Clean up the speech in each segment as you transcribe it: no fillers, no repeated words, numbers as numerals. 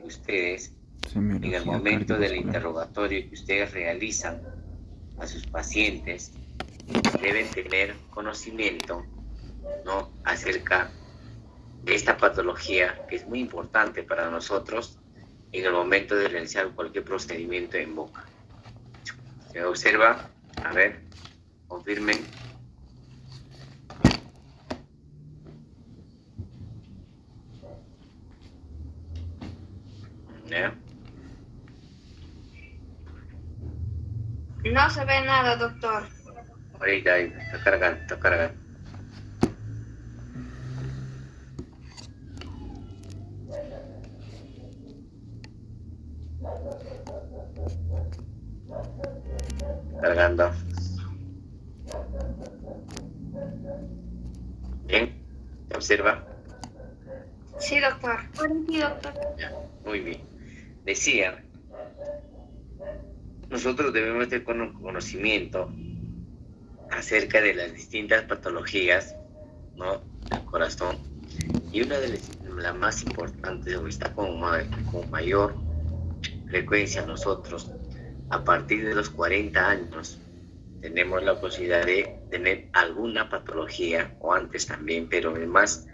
ustedes, en el Semiología momento del cardiovascular. interrogatorio que ustedes realizan a sus pacientes, deben tener conocimiento, ¿no?, acerca de esta patología que es muy importante para nosotros en el momento de realizar cualquier procedimiento en boca. Se observa, a ver, confirmen. ¿Ya? No se ve nada, doctor. Ahorita ahí, está cargando, está cargando. Cargando. Bien, ¿se observa? Sí, doctor. Sí, doctor. Ya, muy bien. Decía, nosotros debemos tener conocimiento acerca de las distintas patologías, ¿no?, del corazón, y una de las más importantes, o está con mayor frecuencia nosotros, a partir de los 40 años, tenemos la posibilidad de tener alguna patología, o antes también, pero además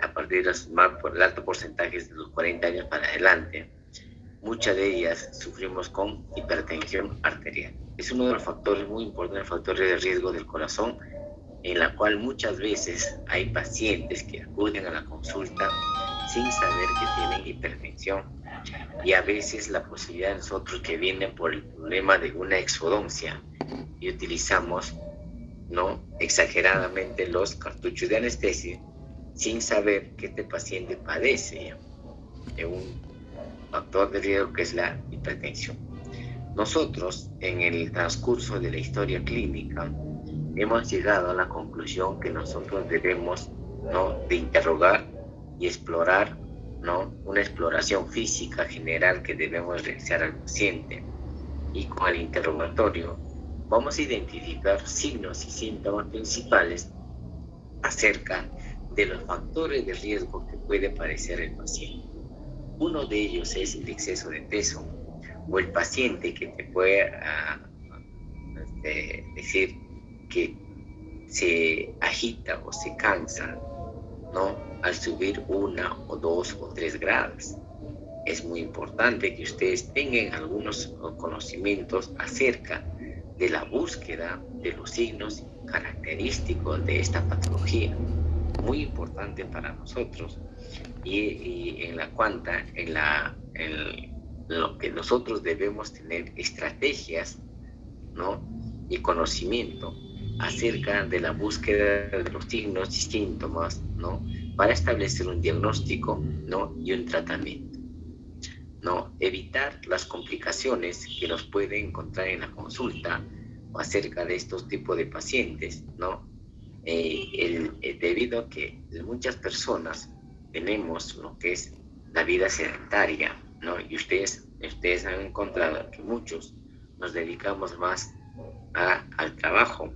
a partir de por el alto porcentaje de los 40 años para adelante, muchas de ellas sufrimos con hipertensión arterial. Es uno de los factores muy importantes, factores de riesgo del corazón, en la cual muchas veces hay pacientes que acuden a la consulta sin saber que tienen hipertensión, y a veces la posibilidad de nosotros que vienen por el problema de una exodoncia y utilizamos, ¿no?, exageradamente los cartuchos de anestesia sin saber que este paciente padece de un factor de riesgo que es la hipertensión. Nosotros, en el transcurso de la historia clínica, hemos llegado a la conclusión que nosotros debemos, ¿no?, de interrogar y explorar, ¿no?, una exploración física general que debemos realizar al paciente, y con el interrogatorio vamos a identificar signos y síntomas principales acerca de los factores de riesgo que puede padecer el paciente. Uno de ellos es el exceso de peso, o el paciente que te puede decir que se agita o se cansa, ¿no?, al subir 1 o 2 o 3 grados. Es muy importante que ustedes tengan algunos conocimientos acerca de la búsqueda de los signos característicos de esta patología, muy importante para nosotros, y en la cuanta, en lo que nosotros debemos tener estrategias, ¿no?, y conocimiento acerca de la búsqueda de los signos y síntomas, ¿no?, para establecer un diagnóstico, ¿no?, y un tratamiento, ¿no? Evitar las complicaciones que nos pueden encontrar en la consulta o acerca de estos tipos de pacientes, ¿no? Debido a que muchas personas tenemos lo que es la vida sedentaria, ¿no? Y ustedes han encontrado que muchos nos dedicamos más al trabajo,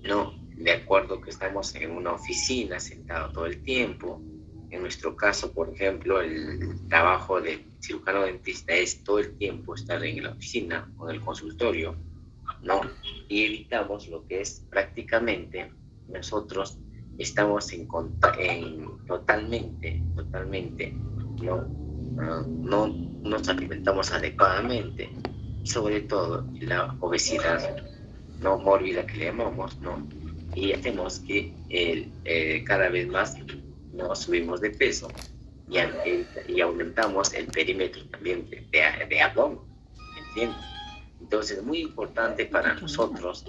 ¿no? De acuerdo que estamos en una oficina sentado todo el tiempo. En nuestro caso, por ejemplo, el trabajo de cirujano dentista es todo el tiempo estar en la oficina o en el consultorio, ¿no? Y evitamos lo que es prácticamente nosotros estamos totalmente, no nos alimentamos adecuadamente, y sobre todo la obesidad, no mórbida que le llamamos, ¿no? Y hacemos que cada vez más nos subimos de peso, y aumentamos el perímetro también de abdomen, ¿entiendes? Entonces, es muy importante para nosotros,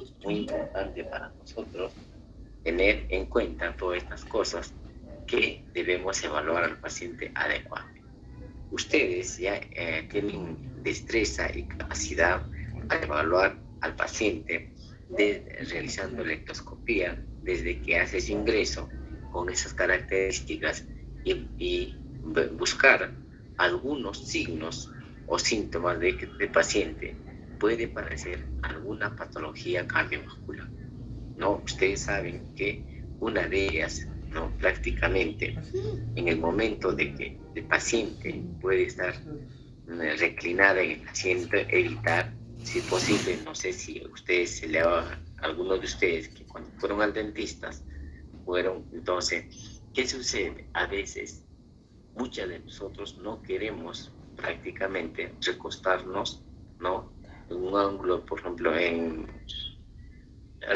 tener en cuenta todas estas cosas que debemos evaluar al paciente adecuadamente. Ustedes ya tienen destreza y capacidad para evaluar al paciente realizando la endoscopía desde que hace su ingreso con esas características, y buscar algunos signos o síntomas de que el paciente puede padecer alguna patología cardiovascular, ¿no? Ustedes saben que una de ellas ¿no? Prácticamente en el momento de que el paciente puede estar reclinada en el asiento, evitar, si es posible, no sé si a ustedes se le ha, a algunos de ustedes que cuando fueron al dentista fueron, entonces, ¿qué sucede? A veces, muchas de nosotros no queremos prácticamente recostarnos, ¿no? En un ángulo, por ejemplo,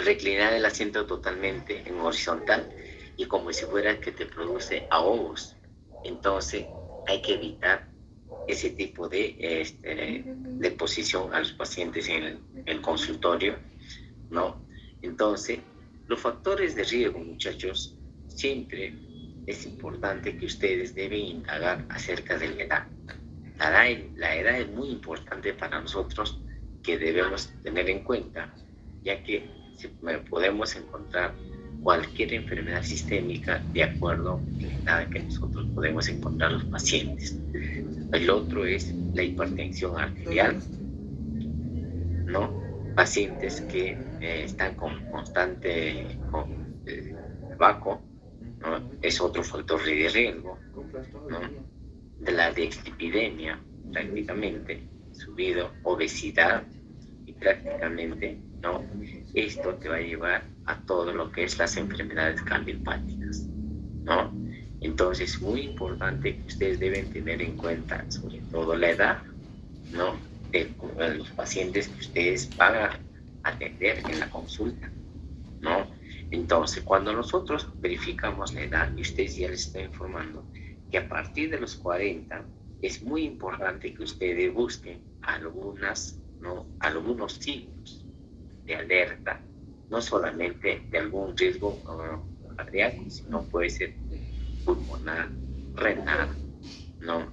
reclinar el asiento totalmente en horizontal y como si fuera que te produce ahogos. Entonces, hay que evitar ese tipo de posición a los pacientes en el consultorio, ¿no? Entonces, los factores de riesgo, muchachos, siempre es importante que ustedes deben indagar acerca de la edad. La edad es muy importante para nosotros que debemos tener en cuenta, ya que podemos encontrar cualquier enfermedad sistémica de acuerdo a la edad que nosotros podemos encontrar los pacientes. El otro es la hipertensión arterial, ¿no? Pacientes que están con constante tabaco, ¿no? Es otro factor de riesgo, ¿no? De la dislipidemia, prácticamente, subido, obesidad, y prácticamente, ¿no? Esto te va a llevar a todo lo que es las enfermedades cardiopatías, ¿no? Entonces, es muy importante que ustedes deben tener en cuenta, sobre todo la edad, ¿no? De los pacientes que ustedes van a atender en la consulta, ¿no? Entonces, cuando nosotros verificamos la edad, y ustedes ya les están informando que a partir de los 40 es muy importante que ustedes busquen algunos signos de alerta, no solamente de algún riesgo cardíaco, sino puede ser pulmonar, renal, ¿no?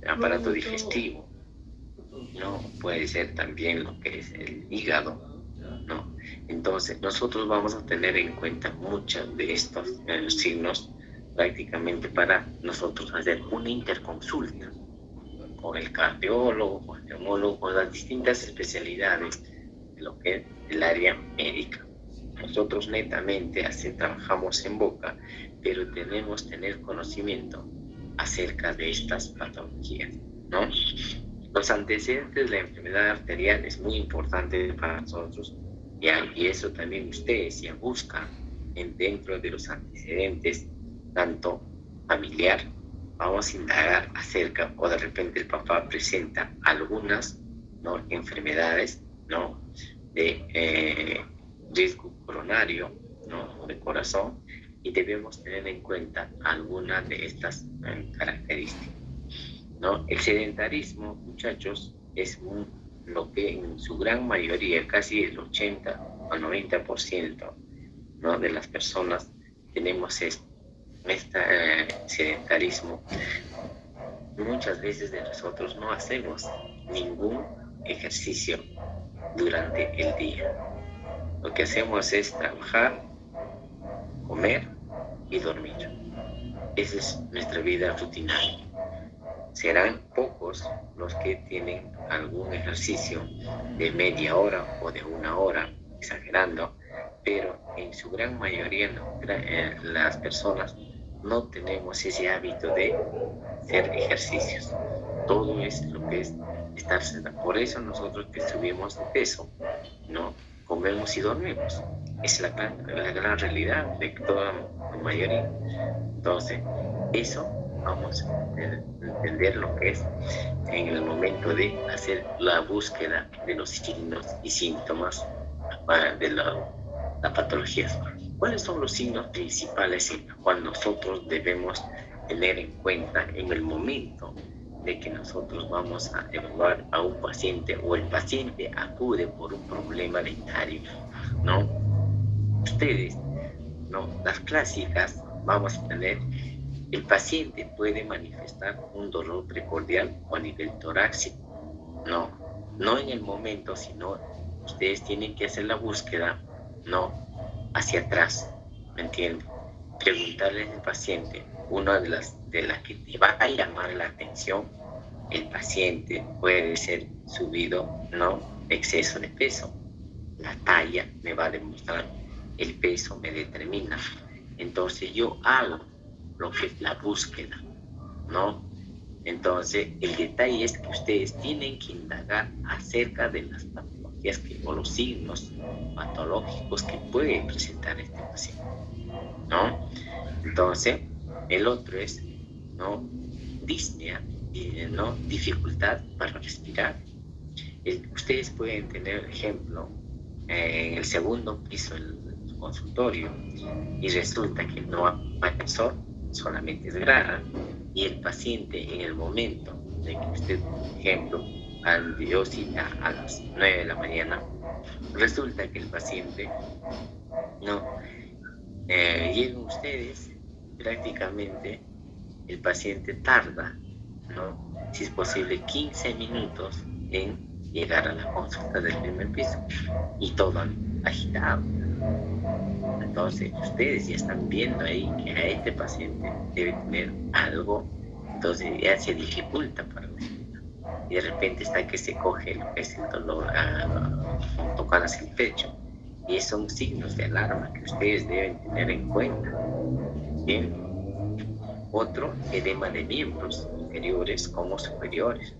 Aparato digestivo, ¿no? Puede ser también lo que es el hígado, ¿no? Entonces, nosotros vamos a tener en cuenta muchos de estos signos prácticamente para nosotros hacer una interconsulta con el cardiólogo, con el neumólogo, con las distintas especialidades de lo que es el área médica. Nosotros netamente trabajamos en boca, pero tenemos que tener conocimiento acerca de estas patologías, ¿no? Los antecedentes de la enfermedad arterial es muy importante para nosotros, y eso también ustedes ya buscan dentro de los antecedentes, tanto familiar, vamos a indagar acerca, o de repente el papá presenta algunas, ¿no? Enfermedades, ¿no? De riesgo coronario, ¿no? De corazón, y debemos tener en cuenta algunas de estas características, ¿no? El sedentarismo, muchachos, es lo que en su gran mayoría, casi el 80 o 90%, ¿no? De las personas tenemos este sedentarismo. Muchas veces de nosotros no hacemos ningún ejercicio durante el día. Lo que hacemos es trabajar, comer y dormir. Esa es nuestra vida rutinaria. Serán pocos los que tienen algún ejercicio de media hora o de una hora, exagerando, pero en su gran mayoría las personas no tenemos ese hábito de hacer ejercicios. Todo es lo que es estar sentado. Por eso nosotros que subimos de peso, no comemos y dormimos. Es la gran realidad de toda la mayoría. Entonces, eso vamos a entender lo que es en el momento de hacer la búsqueda de los signos y síntomas de la patología. ¿Cuáles son los signos principales en los cuales nosotros debemos tener en cuenta en el momento de que nosotros vamos a evaluar a un paciente o el paciente acude por un problema dentario, ¿no? Ustedes, ¿no? Las clásicas, vamos a tener, el paciente puede manifestar un dolor precordial o a nivel torácico, no en el momento, sino ustedes tienen que hacer la búsqueda, no hacia atrás, ¿me entienden? Preguntarle al paciente, una de las que te va a llamar la atención, el paciente puede ser subido, ¿no? Exceso de peso. La talla me va a demostrar, el peso me determina. Entonces yo hago lo que es la búsqueda, ¿no? Entonces el detalle es que ustedes tienen que indagar acerca de las patologías o los signos patológicos que puede presentar este paciente, ¿no? Entonces el otro es, ¿no? Disnea, ¿no? Dificultad para respirar. Ustedes pueden tener ejemplo en el segundo piso del consultorio y resulta que no hay sol, solamente es grada, y el paciente en el momento de que usted, por ejemplo, dio cita a las 9 de la mañana, resulta que el paciente no llegan ustedes, prácticamente el paciente tarda, ¿no? Si es posible, 15 minutos en llegar a la consulta del primer piso y todo agitado. Entonces, ustedes ya están viendo ahí que a este paciente debe tener algo, entonces ya se dificulta para respirar. Y de repente está que se coge lo que es el dolor, tocándose el pecho. Y son signos de alarma que ustedes deben tener en cuenta. Bien. Otro, edema de miembros inferiores como superiores.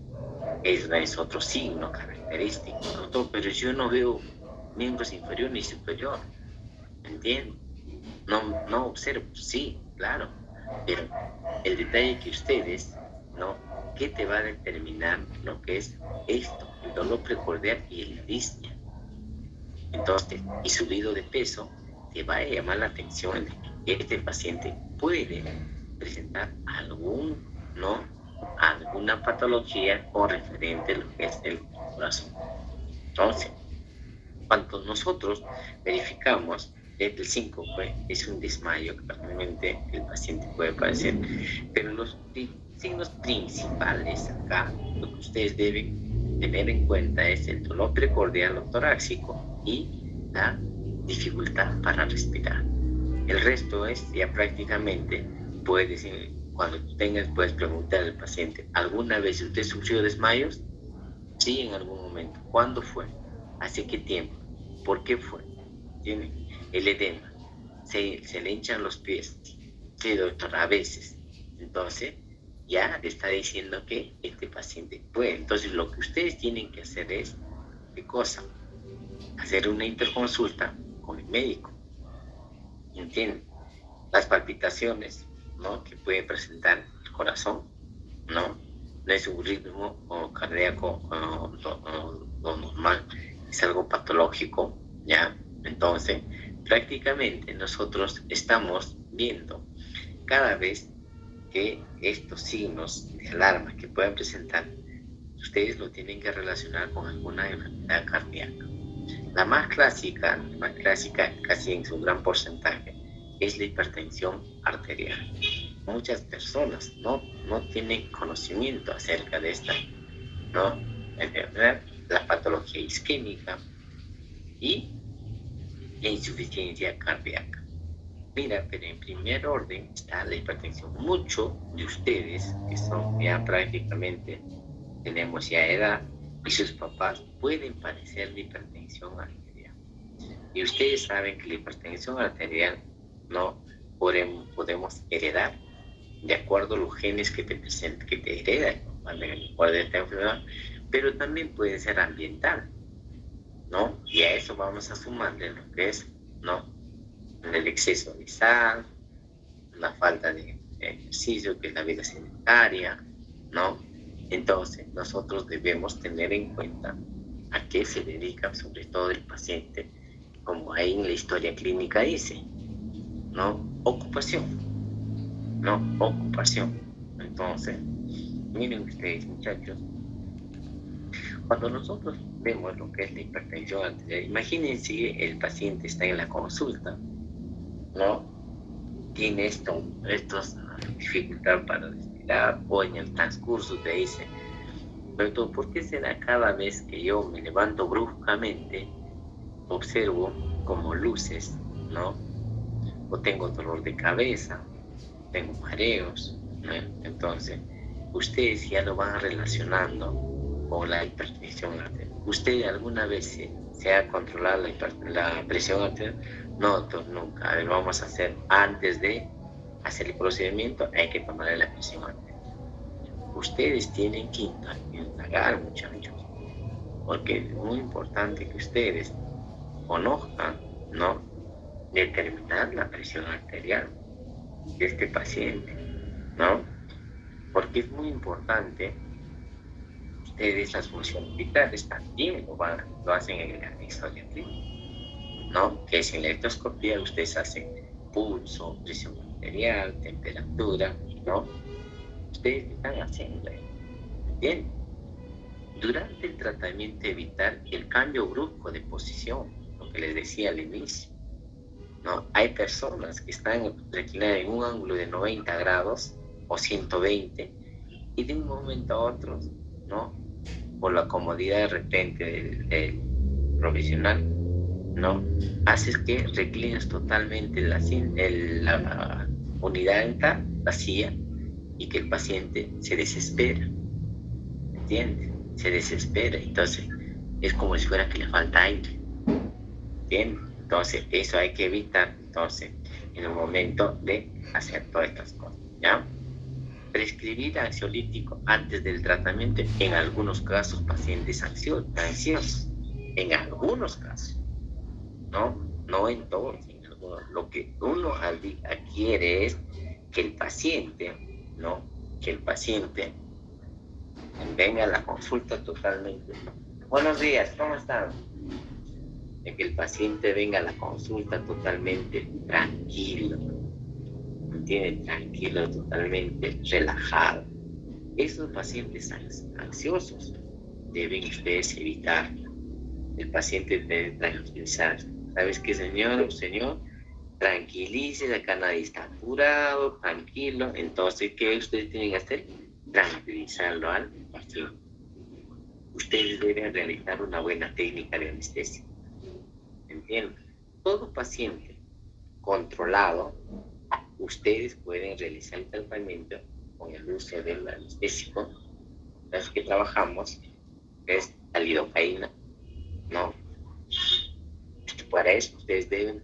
Es otro signo característico. Doctor, pero yo no veo miembros inferior ni superior. ¿Entienden? No observo, sí, claro, pero el detalle que ustedes, ¿no? ¿Qué te va a determinar lo que es esto? El dolor precordial y el disnea. Entonces, y subido de peso, te va a llamar la atención de que este paciente puede presentar alguna patología con referente a lo que es el corazón. Entonces, cuando nosotros verificamos el 5 es un desmayo que realmente el paciente puede padecer, pero los signos principales acá, lo que ustedes deben tener en cuenta es el dolor precordial o torácico y la dificultad para respirar. El resto es ya prácticamente, cuando tú tengas, puedes preguntar al paciente, ¿alguna vez usted sufrió desmayos? Sí, en algún momento. ¿Cuándo fue? ¿Hace qué tiempo? ¿Por qué fue? ¿Tiene? El edema. Se le hinchan los pies. Sí, doctor, a veces. Entonces, ya le está diciendo que este paciente puede. Entonces, lo que ustedes tienen que hacer es, ¿qué cosa? Hacer una interconsulta con el médico. ¿Entienden? Las palpitaciones, ¿no? Que puede presentar el corazón, ¿no? No es un ritmo cardíaco lo normal, es algo patológico, ¿ya? Entonces, prácticamente nosotros estamos viendo cada vez que estos signos de alarma que puedan presentar, ustedes lo tienen que relacionar con alguna enfermedad cardíaca. La más clásica casi en su gran porcentaje, es la hipertensión arterial. Muchas personas no tienen conocimiento acerca de esta, ¿no? Enfermedad, la patología isquémica y la insuficiencia cardíaca. Mira, pero en primer orden está la hipertensión. Muchos de ustedes, que son ya prácticamente, tenemos ya edad, y sus papás pueden padecer de hipertensión arterial. Y ustedes saben que la hipertensión arterial no podemos heredar de acuerdo a los genes que te heredan, ¿vale? De esta enfermedad, pero también puede ser ambiental, ¿no? Y a eso vamos a sumarle lo que es, ¿no? El exceso de sal, la falta de ejercicio, que es la vida sedentaria, ¿no? Entonces, nosotros debemos tener en cuenta a qué se dedica, sobre todo el paciente, como ahí en la historia clínica dice, ¿no? Ocupación, ¿no? Ocupación. Entonces, miren ustedes, muchachos, cuando nosotros vemos lo que es la hipertensión arterial, imagínense el paciente está en la consulta, ¿no? Tiene estos dificultad para respirar, o en el transcurso te dice, pero ¿por qué será cada vez que yo me levanto bruscamente, observo como luces, ¿no? O tengo dolor de cabeza, tengo mareos, ¿no? Entonces, ustedes ya lo van relacionando con la hipertensión arterial. ¿Usted alguna vez se ha controlado la presión arterial? No, doctor, nunca. A ver, vamos a hacer, antes de hacer el procedimiento, hay que tomarle la presión arterial. Ustedes tienen que indagar, muchachos, porque es muy importante que ustedes conozcan, ¿no? Determinar la presión arterial de este paciente, ¿no? Porque es muy importante. Ustedes las funciones vitales también lo hacen en el anexo de clínico, ¿no? Que es en la electroscopía, ustedes hacen pulso, presión arterial, temperatura, ¿no? Ustedes están haciendo, ¿entienden? Durante el tratamiento evitar el cambio brusco de posición, lo que les decía al inicio, ¿no? Hay personas que están reclinadas en un ángulo de 90 grados o 120 y de un momento a otro, ¿no? Por la comodidad de repente del profesional, ¿no? Haces que reclines totalmente la unidad dental, la silla, y que el paciente se desespera, ¿entiendes? Se desespera, entonces es como si fuera que le falta aire, ¿entiendes? Entonces eso hay que evitar, entonces, en el momento de hacer todas estas cosas, ¿ya? Prescribir ansiolítico antes del tratamiento en algunos casos pacientes ansiosos, en algunos casos, no en todos, en algunos. Lo que uno adquiere es que el paciente, ¿no? Que el paciente venga a la consulta totalmente. Buenos días, ¿cómo están? De que el paciente venga a la consulta totalmente tranquilo, ¿me entiende? Tranquilo, totalmente relajado. Esos pacientes ansiosos deben ustedes evitar. El paciente debe tranquilizar. ¿Sabes qué, señor? Señor, tranquilice, acá nadie está apurado, tranquilo. Entonces, ¿qué ustedes tienen que hacer? Tranquilizarlo al paciente. Ustedes deben realizar una buena técnica de anestesia. ¿Entienden? Todo paciente controlado, ustedes pueden realizar el tratamiento con el uso del anestésico. Las que trabajamos es la lidocaína, ¿no? Para eso ustedes tienen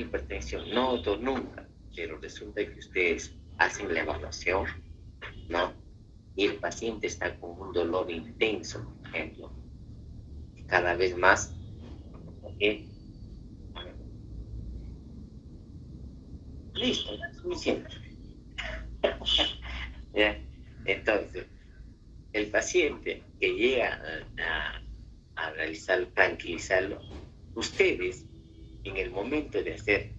hipertensión, no, doctor, nunca, pero resulta que ustedes hacen la evaluación, ¿no? Y el paciente está con un dolor intenso, por ejemplo, cada vez más, ¿ok? Listo, suficiente. ¿Ya? Entonces, el paciente que llega a realizar, tranquilizarlo, ustedes, en el momento de hacer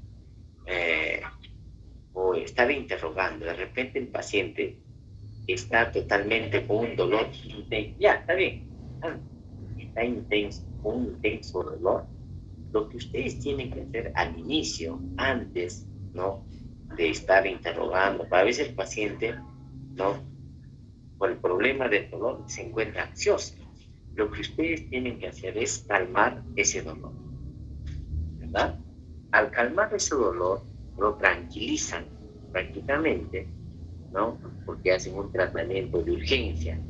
o estar interrogando, de repente el paciente está totalmente con un dolor intenso, ya, está bien, está intenso, con un intenso dolor, lo que ustedes tienen que hacer al inicio, antes, ¿no? De estar interrogando, a veces el paciente, ¿no? Por el problema del dolor se encuentra ansioso. Lo que ustedes tienen que hacer es calmar ese dolor, ¿verdad? Al calmar ese dolor, lo tranquilizan prácticamente, ¿no? Porque hacen un tratamiento de urgencia,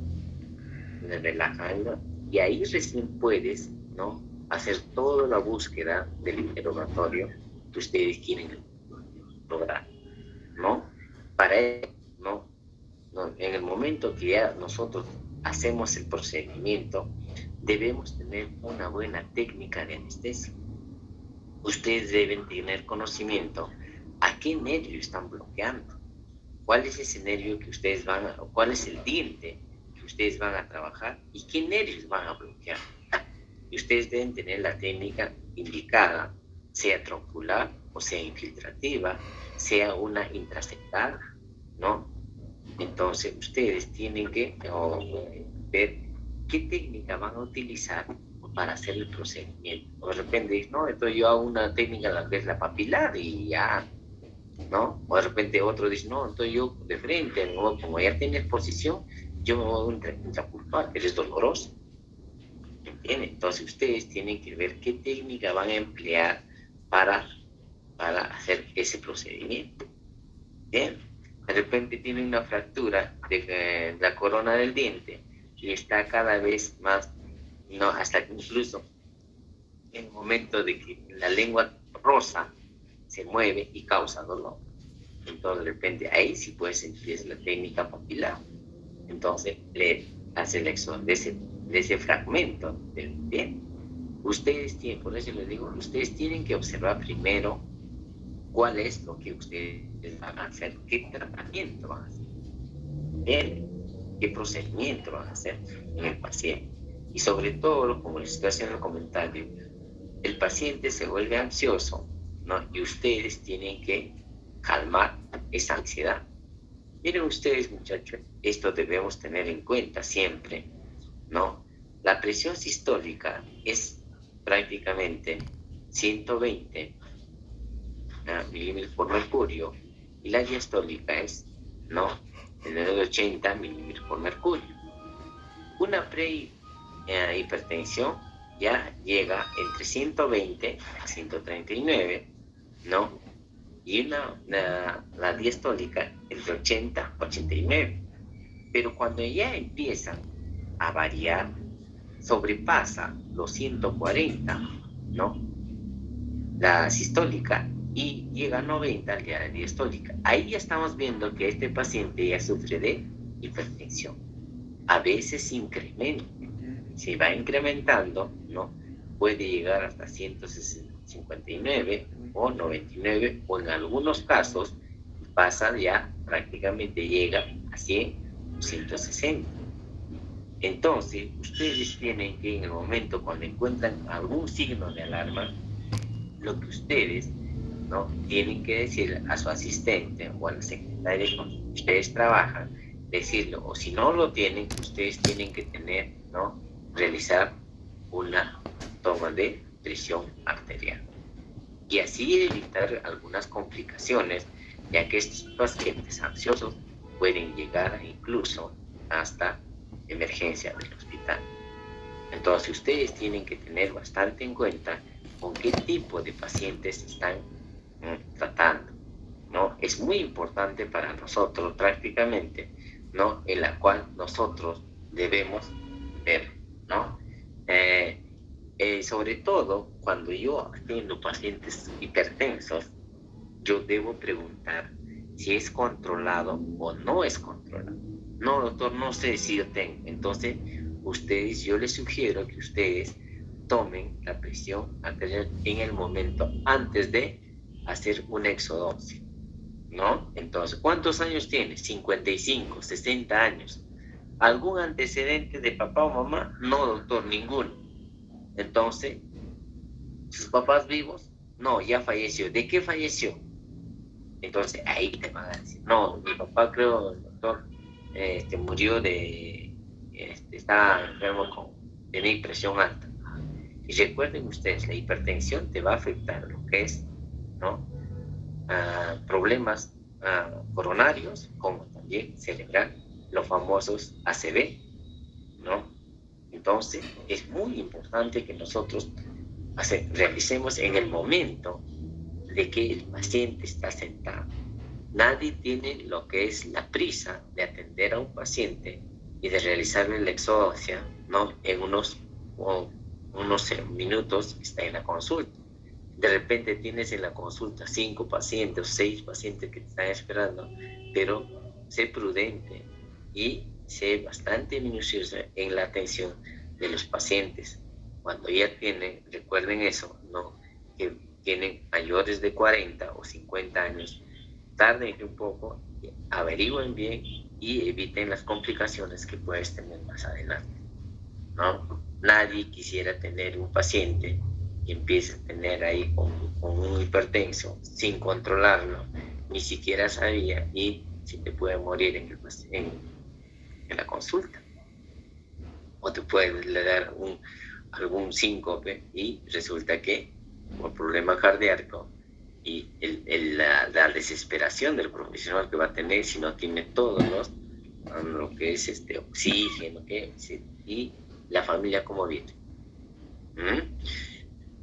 relajando, y ahí recién puedes, ¿no? Hacer toda la búsqueda del interrogatorio que ustedes quieren lograr, ¿no? Para eso, ¿no? En el momento que ya nosotros hacemos el procedimiento, debemos tener una buena técnica de anestesia. Ustedes deben tener conocimiento a qué nervio están bloqueando, cuál es ese nervio que ustedes cuál es el diente que ustedes van a trabajar y qué nervios van a bloquear. Y ustedes deben tener la técnica indicada, sea troncular o sea infiltrativa, sea una intraseptal, ¿no? Entonces, ustedes tienen que ver qué técnica van a utilizar para hacer el procedimiento. O de repente dicen, no, entonces yo hago una técnica que es la papilar y ya, ¿no? O de repente otro dice, no, entonces yo de frente, ¿no? Como ya tienes posición, yo me voy a un intrapulpar, que es doloroso. ¿Entienden? Entonces, ustedes tienen que ver qué técnica van a emplear para hacer ese procedimiento. ¿Bien? De repente tiene una fractura de la corona del diente y está cada vez más, no, hasta que incluso en el momento de que la lengua rosa se mueve y causa dolor. Entonces, de repente, ahí sí puedes empieza la técnica papilar. Entonces, le hace el examen de ese fragmento del bien. Ustedes tienen, por eso les digo, ustedes tienen que observar primero cuál es lo que ustedes van a hacer, qué tratamiento van a hacer, qué procedimiento van a hacer en el paciente. Y sobre todo, como les estoy haciendo el comentario, el paciente se vuelve ansioso, ¿no? Y ustedes tienen que calmar esa ansiedad. Miren ustedes, muchachos, esto debemos tener en cuenta siempre, ¿no? La presión sistólica es prácticamente 120 milímetros por mercurio y la diastólica es, ¿no? De 80 milímetros por mercurio. Una hipertensión ya llega entre 120 a 139, ¿no? Y la diastólica entre 80 a 89. Pero cuando ya empiezan a variar, sobrepasa los 140, ¿no? La sistólica y llega a 90 la diastólica. Ahí ya estamos viendo que este paciente ya sufre de hipertensión. A veces incrementa. Si va incrementando, ¿no? Puede llegar hasta 159 o 99 o en algunos casos pasa ya, prácticamente llega a 100 o 160. Entonces, ustedes tienen que en el momento cuando encuentran algún signo de alarma, lo que ustedes, ¿no? Tienen que decir a su asistente o a la secretaria con quien ustedes trabajan, decirlo, o si no lo tienen, ustedes tienen que tener, ¿no? Realizar una toma de presión arterial. Y así evitar algunas complicaciones, ya que estos pacientes ansiosos pueden llegar incluso hasta emergencia del hospital. Entonces ustedes tienen que tener bastante en cuenta con qué tipo de pacientes están tratando, ¿no? Es muy importante para nosotros prácticamente, ¿no? En la cual nosotros debemos ver, ¿no? Sobre todo cuando yo atiendo pacientes hipertensos, yo debo preguntar si es controlado o no es controlado. No, doctor, no sé si yo tengo. Entonces, yo les sugiero que ustedes tomen la presión arterial en el momento antes de hacer una exodoncia, ¿no? Entonces, ¿cuántos años tiene? 55, 60 años. ¿Algún antecedente de papá o mamá? No, doctor, ninguno. Entonces, ¿sus papás vivos? No, ya falleció. ¿De qué falleció? Entonces, ahí te van a decir, no, mi papá creo, doctor, murió estaba enfermo tenía presión alta. Y recuerden ustedes, la hipertensión te va a afectar lo que es, ¿no? Problemas coronarios, como también cerebral, los famosos ACV, ¿no? Entonces, es muy importante que nosotros realicemos en el momento de que el paciente está sentado. Nadie tiene lo que es la prisa de atender a un paciente y de realizarle la exodoncia, ¿no? En unos minutos que está en la consulta. De repente tienes en la consulta 5 pacientes o 6 pacientes que te están esperando, pero sé prudente y sé bastante minucioso en la atención de los pacientes. Cuando ya recuerden eso, ¿no? Que tienen mayores de 40 o 50 años, tarden un poco, averigüen bien y eviten las complicaciones que puedes tener más adelante, ¿no? Nadie quisiera tener un paciente que empiece a tener ahí con un hipertenso sin controlarlo, ni siquiera sabía y se te puede morir en la consulta. O te puede dar algún síncope y resulta que por problema cardíaco y la desesperación del profesional que va a tener si no tiene todos lo que es oxígeno y la familia como viene.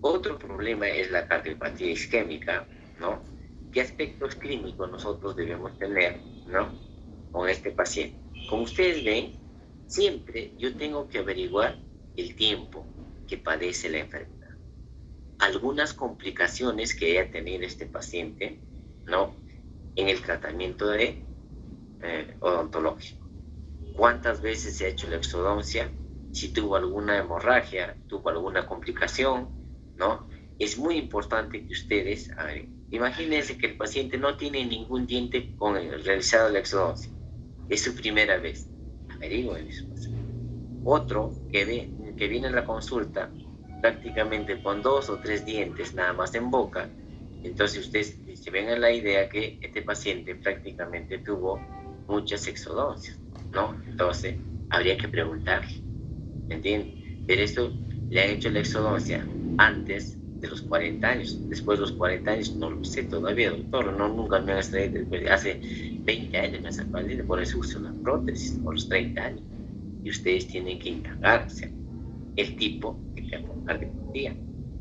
Otro problema es la cardiopatía isquémica, ¿no? ¿Qué aspectos clínicos nosotros debemos tener, ¿no? Con este paciente? Como ustedes ven, siempre yo tengo que averiguar el tiempo que padece la enfermedad. algunas complicaciones que haya tenido este paciente, ¿no? En el tratamiento odontológico. ¿Cuántas veces se ha hecho la exodoncia? Si tuvo alguna hemorragia, tuvo alguna complicación, ¿no? Es muy importante que ustedes, a ver, imagínense que el paciente no tiene ningún diente con el realizado la exodoncia. Es su primera vez. Averigüen eso. Otro que viene a la consulta prácticamente con 2 o 3 dientes nada más en boca. Entonces ustedes se ven a la idea que este paciente prácticamente tuvo muchas exodoncias, ¿no? Entonces habría que preguntarle, ¿me entienden? Pero esto le han hecho la exodoncia antes de los 40 años. Después de los 40 años no lo sé todavía, doctor. No, nunca me han extraído. Hace 20 años me han sacado el diente, por eso uso una prótesis, por los 30 años. Y ustedes tienen que indagar, o sea, el tipo de cardiopatía,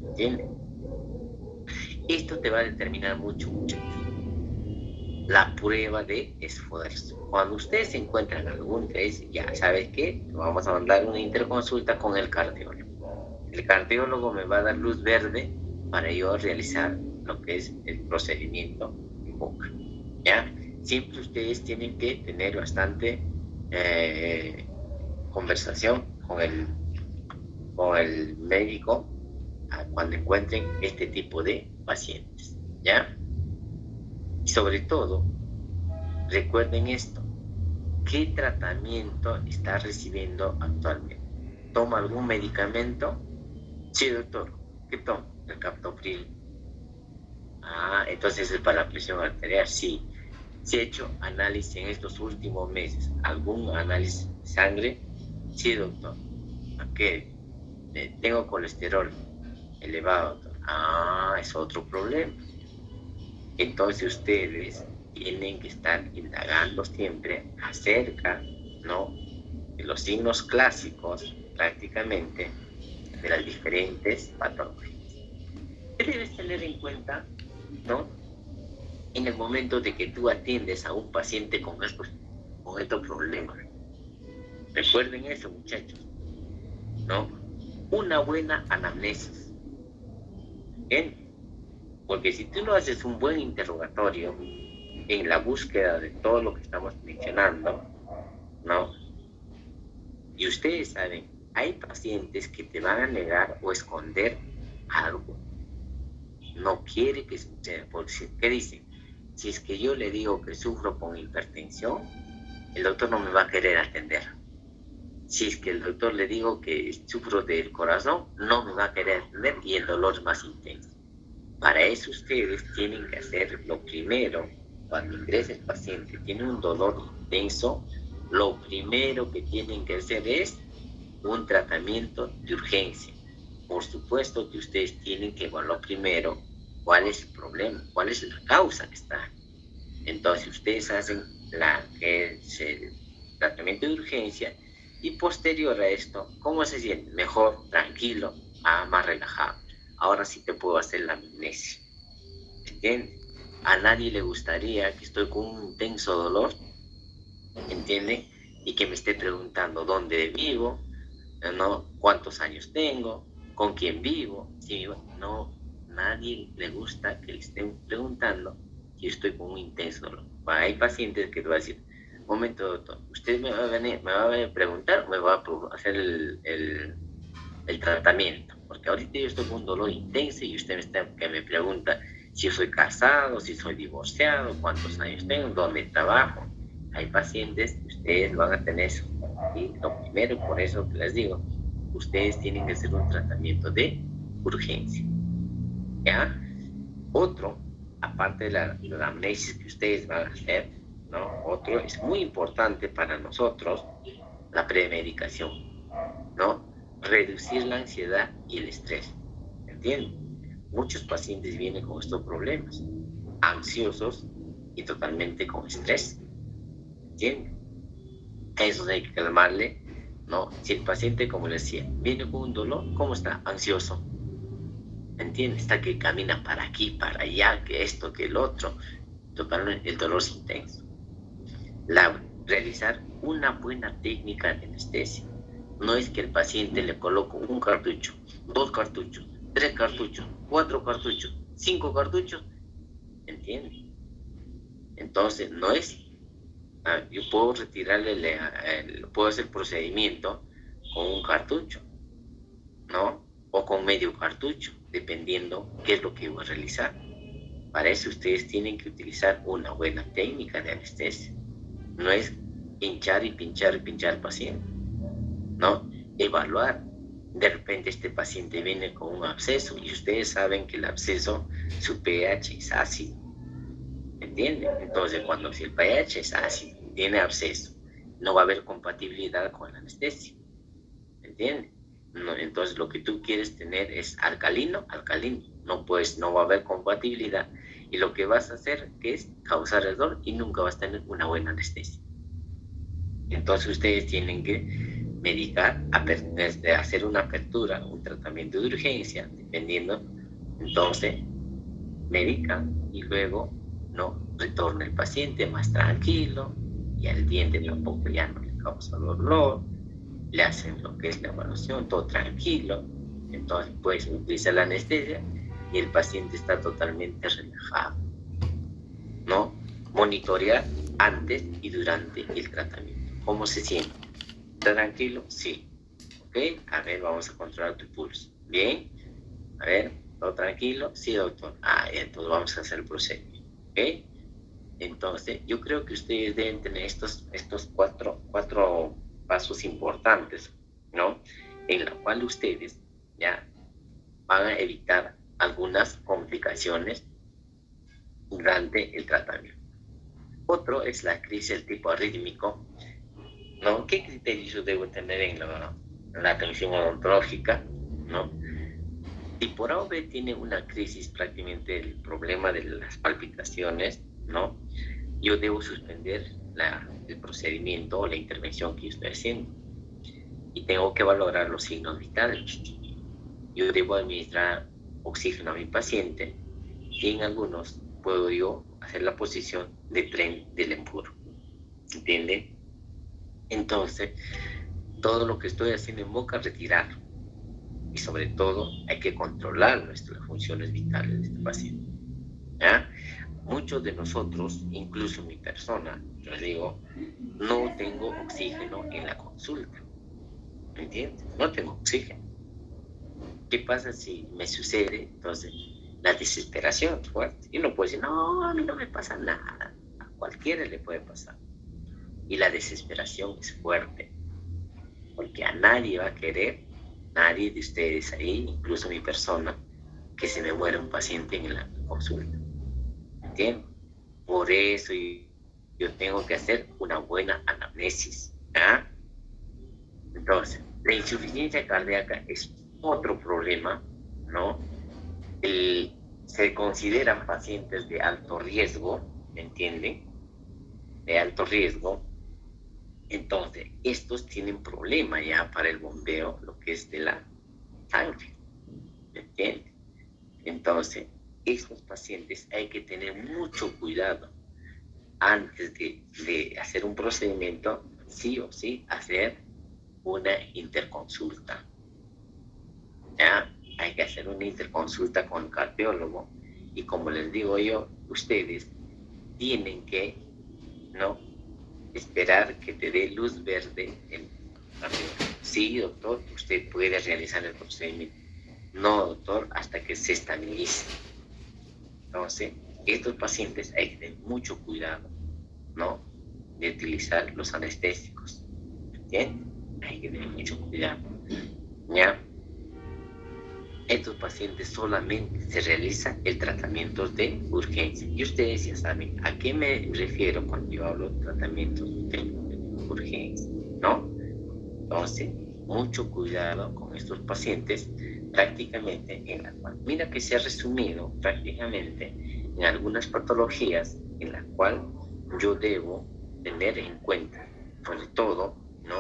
¿entienden? Esto te va a determinar mucho, muchachos. La prueba de esfuerzo. Cuando ustedes se encuentran algún test, ya sabes que vamos a mandar una interconsulta con el cardiólogo. El cardiólogo me va a dar luz verde para yo realizar lo que es el procedimiento en boca. ¿Ya? Siempre ustedes tienen que tener bastante conversación con el médico cuando encuentren este tipo de pacientes, ¿ya? Y sobre todo, recuerden esto, ¿qué tratamiento está recibiendo actualmente? ¿Toma algún medicamento? Sí, doctor. ¿Qué toma? El captopril. Entonces es para la presión arterial, sí. ¿Se ha hecho análisis en estos últimos meses? ¿Algún análisis de sangre? Sí, doctor. ¿Qué? Tengo colesterol elevado. Es otro problema. Entonces ustedes tienen que estar indagando siempre acerca, ¿no?, de los signos clásicos, prácticamente, de las diferentes patologías. ¿Qué debes tener en cuenta, ¿no?, en el momento de que tú atiendes a un paciente con estos problemas? Recuerden eso, muchachos, ¿no? Una buena anamnesis. ¿Bien? Porque si tú no haces un buen interrogatorio en la búsqueda de todo lo que estamos mencionando, ¿no? Y ustedes saben, hay pacientes que te van a negar o esconder algo. No quiere que suceda, porque ¿qué dicen? Si es que yo le digo que sufro con hipertensión, el doctor no me va a querer atender. Si es que el doctor le digo que sufro del corazón, no me va a querer atender y el dolor es más intenso. Para eso ustedes tienen que hacer lo primero. Cuando ingresa el paciente, tiene un dolor intenso, lo primero que tienen que hacer es un tratamiento de urgencia. Por supuesto que ustedes tienen que evaluar primero cuál es el problema, cuál es la causa que está. Entonces ustedes hacen el tratamiento de urgencia y posterior a esto, ¿cómo se siente? Mejor, tranquilo, más relajado. Ahora sí te puedo hacer la amnesia. ¿Entiendes? A nadie le gustaría que estoy con un intenso dolor, ¿entiende? Y que me esté preguntando dónde vivo, ¿no? ¿Cuántos años tengo? ¿Con quién vivo? ¿Sí? No, nadie le gusta que le estén preguntando si estoy con un intenso dolor. Hay pacientes que te van a decir, momento, doctor, ¿usted me va a preguntar o me va a hacer el tratamiento? Porque ahorita yo estoy con un dolor intenso y usted me pregunta si yo soy casado, si soy divorciado, cuántos años tengo, dónde trabajo. Hay pacientes que ustedes van a tener eso. Y lo primero, por eso les digo, ustedes tienen que hacer un tratamiento de urgencia. ¿Ya? Otro, aparte de la amnesis que ustedes van a hacer, ¿no? Otro es muy importante para nosotros, la premedicación, ¿no? Reducir la ansiedad y el estrés. ¿Entienden? Muchos pacientes vienen con estos problemas, ansiosos y totalmente con estrés. ¿Entienden? Eso hay que calmarle, ¿no? Si el paciente, como les decía, viene con un dolor, ¿cómo está? Ansioso. ¿Entiendes? Está que camina para aquí, para allá, que esto, que el otro. Totalmente, el dolor es intenso. Realizar una buena técnica de anestesia. No es que el paciente le coloco un cartucho, 2 cartuchos, 3 cartuchos, 4 cartuchos, 5 cartuchos, ¿entiendes? Entonces, no es, yo puedo retirarle, puedo hacer el procedimiento con un cartucho, ¿no? O con medio cartucho, dependiendo qué es lo que voy a realizar. Para eso ustedes tienen que utilizar una buena técnica de anestesia. No es pinchar y pinchar y pinchar al paciente, ¿no? Evaluar. De repente este paciente viene con un absceso y ustedes saben que el absceso, su pH es ácido, ¿entienden? Entonces, si el pH es ácido, tiene absceso, no va a haber compatibilidad con la anestesia, ¿entienden? No, entonces, lo que tú quieres tener es alcalino, no va a haber compatibilidad y lo que vas a hacer es causar el dolor y nunca vas a tener una buena anestesia. Entonces, ustedes tienen que medicar, hacer una apertura, un tratamiento de urgencia, dependiendo. Entonces, medican y luego no retorna el paciente más tranquilo y al diente tampoco ya no le causa dolor, le hacen lo que es la evaluación, todo tranquilo, entonces puedes utilizar la anestesia y el paciente está totalmente relajado, ¿no? Monitorear antes y durante el tratamiento. ¿Cómo se siente? ¿Está tranquilo? Sí. ¿Ok? A ver, vamos a controlar tu pulso. ¿Bien? A ver, ¿todo tranquilo? Sí, doctor. Entonces vamos a hacer el procedimiento. ¿Ok? Entonces, yo creo que ustedes deben tener estos cuatro pasos importantes, ¿no? En la cual ustedes ya van a evitar algunas complicaciones durante el tratamiento. Otro es la crisis del tipo arrítmico, ¿no? ¿Qué criterios yo debo tener en la atención odontológica, ¿no? Si por A o B tiene una crisis, prácticamente el problema de las palpitaciones, ¿no? Yo debo suspender el procedimiento o la intervención que estoy haciendo y tengo que valorar los signos vitales. Yo debo administrar oxígeno a mi paciente y en algunos puedo yo hacer la posición de tren del Lembourg, ¿entienden? Entonces, todo lo que estoy haciendo en boca, retirarlo. Y sobre todo, hay que controlar nuestras funciones vitales de este paciente, ¿ya? Muchos de nosotros, incluso mi persona, les digo, no tengo oxígeno en la consulta, ¿me entiendes? No tengo oxígeno. ¿Qué pasa si me sucede? Entonces, la desesperación es fuerte. Y uno puede decir, no, a mí no me pasa nada. A cualquiera le puede pasar. Y la desesperación es fuerte, porque a nadie va a querer, nadie de ustedes ahí, incluso mi persona, que se me muera un paciente en la consulta. ¿Entiendes? Por eso yo tengo que hacer una buena anamnesis. ¿Ah? Entonces, la insuficiencia cardíaca es otro problema, ¿no? Se consideran pacientes de alto riesgo, ¿me entienden? De alto riesgo. Entonces, estos tienen problema ya para el bombeo, lo que es de la sangre, ¿me entiendes? Entonces, estos pacientes hay que tener mucho cuidado antes de hacer un procedimiento, sí o sí, hacer una interconsulta. ¿Ya? Hay que hacer una interconsulta con el cardiólogo y como les digo yo, ustedes tienen que, ¿no?, esperar que te dé luz verde el cardiólogo. Sí, doctor, usted puede realizar el procedimiento. No, doctor, hasta que se estabilice. Entonces, estos pacientes hay que tener mucho cuidado, ¿no?, de utilizar los anestésicos. ¿Entiendes? Hay que tener mucho cuidado. ¿Ya? Estos pacientes solamente se realiza el tratamiento de urgencia. Y ustedes ya saben a qué me refiero cuando yo hablo de tratamientos de urgencia, ¿no? Entonces, mucho cuidado con estos pacientes, prácticamente en la cual, mira que se ha resumido prácticamente en algunas patologías en la cual yo debo tener en cuenta, sobre todo, ¿no?,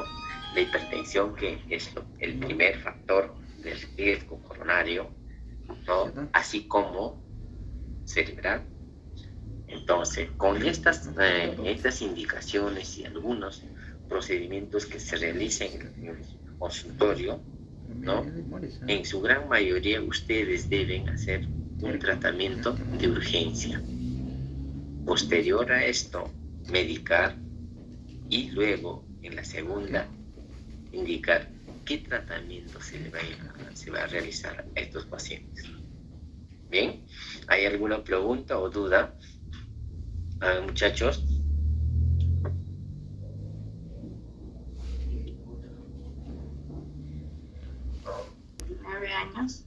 la hipertensión, que es el primer factor del riesgo coronario, ¿no?, así como cerebral. Entonces, con estas indicaciones y algunos procedimientos que se realicen en el consultorio, ¿no? En su gran mayoría ustedes deben hacer un tratamiento de urgencia. Posterior a esto, medicar y luego, en la segunda, indicar qué tratamiento se va a realizar a estos pacientes. Bien, ¿hay alguna pregunta o duda? Muchachos. 9 años.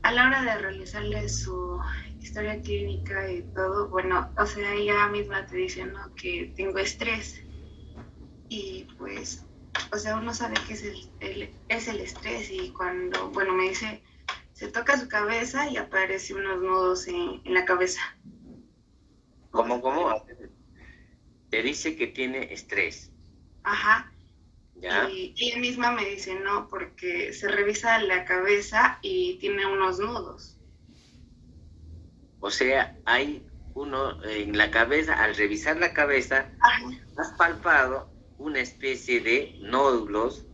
A la hora de realizarle su historia clínica y todo, bueno, o sea, ella misma te dice, ¿no? Que tengo estrés. Y pues, o sea, uno sabe que es el estrés y cuando, bueno, me dice, se toca su cabeza y aparece unos nudos en la cabeza. ¿Cómo? Te dice que tiene estrés. Ajá. ¿Ya? Y ella misma me dice, no, porque se revisa la cabeza y tiene unos nudos. O sea, hay uno en la cabeza, al revisar la cabeza, Ajá. has palpado una especie de nódulos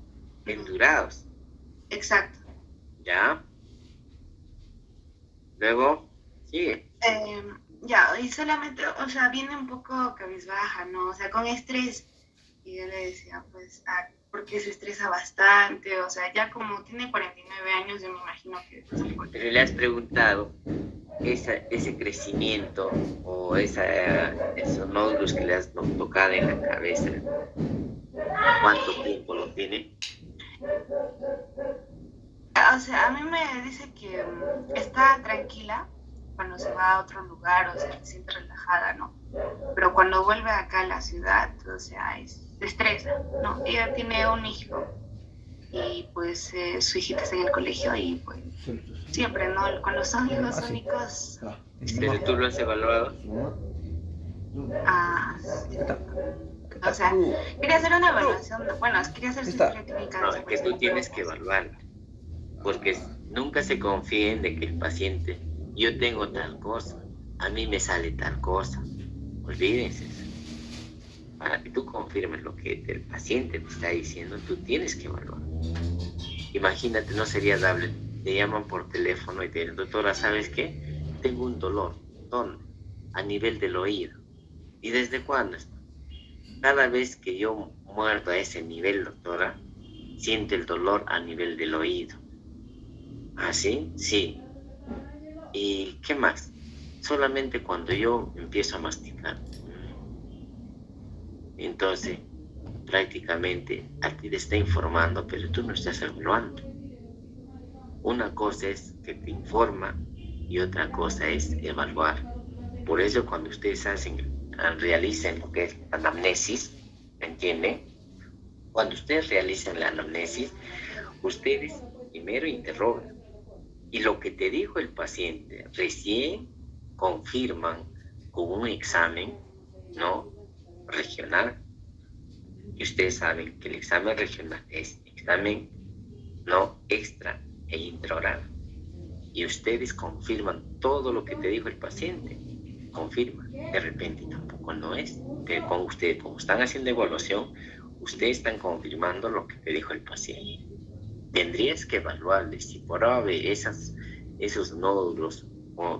endurados. Exacto. ¿Ya? Luego, sigue. Ya, y solamente, o sea, viene un poco cabizbaja, ¿no? O sea, con estrés. Y yo le decía, pues, porque se estresa bastante, o sea, ya como tiene 49 años, yo me imagino que... Pero le has preguntado ese crecimiento o esos nódulos que le has tocado en la cabeza, ¿cuánto tiempo lo tiene? O sea, a mí me dice que está tranquila cuando se va a otro lugar, o sea, se siente relajada, ¿no? Pero cuando vuelve acá a la ciudad, o sea, se estresa, ¿no? Ella tiene un hijo y pues su hijita está en el colegio y pues siempre, ¿no? Cuando son hijos únicos... ¿Pero tú lo has evaluado? O sea, quería hacer una evaluación, bueno, quería hacer su historia clínica. No, es que tú tienes que evaluarla, porque nunca se confíen de que el paciente, yo tengo tal cosa, a mí me sale tal cosa. Olvídense. Para que tú confirmes lo que el paciente te está diciendo, tú tienes que evaluar. Imagínate, no sería dable. Te llaman por teléfono y te dicen, doctora, ¿sabes qué? Tengo un dolor. ¿Dónde? A nivel del oído. ¿Y desde cuándo está? Cada vez que yo muerdo a ese nivel, doctora, siento el dolor a nivel del oído. ¿Ah, sí? Sí. ¿Y qué más? Solamente cuando yo empiezo a masticar. Entonces, prácticamente a ti te está informando, pero tú no estás evaluando. Una cosa es que te informa y otra cosa es evaluar. Por eso cuando ustedes realicen lo que es la anamnesis, ¿me entienden? Cuando ustedes realicen la anamnesis, ustedes primero interrogan. Y lo que te dijo el paciente recién confirman con un examen, ¿no? Regional. Y ustedes saben que el examen regional es examen no extra e intraoral. Y ustedes confirman todo lo que te dijo el paciente. Confirman. De repente tampoco no es. Que con ustedes, como están haciendo evaluación, ustedes están confirmando lo que te dijo el paciente. Tendrías que evaluarle si por ave esos nódulos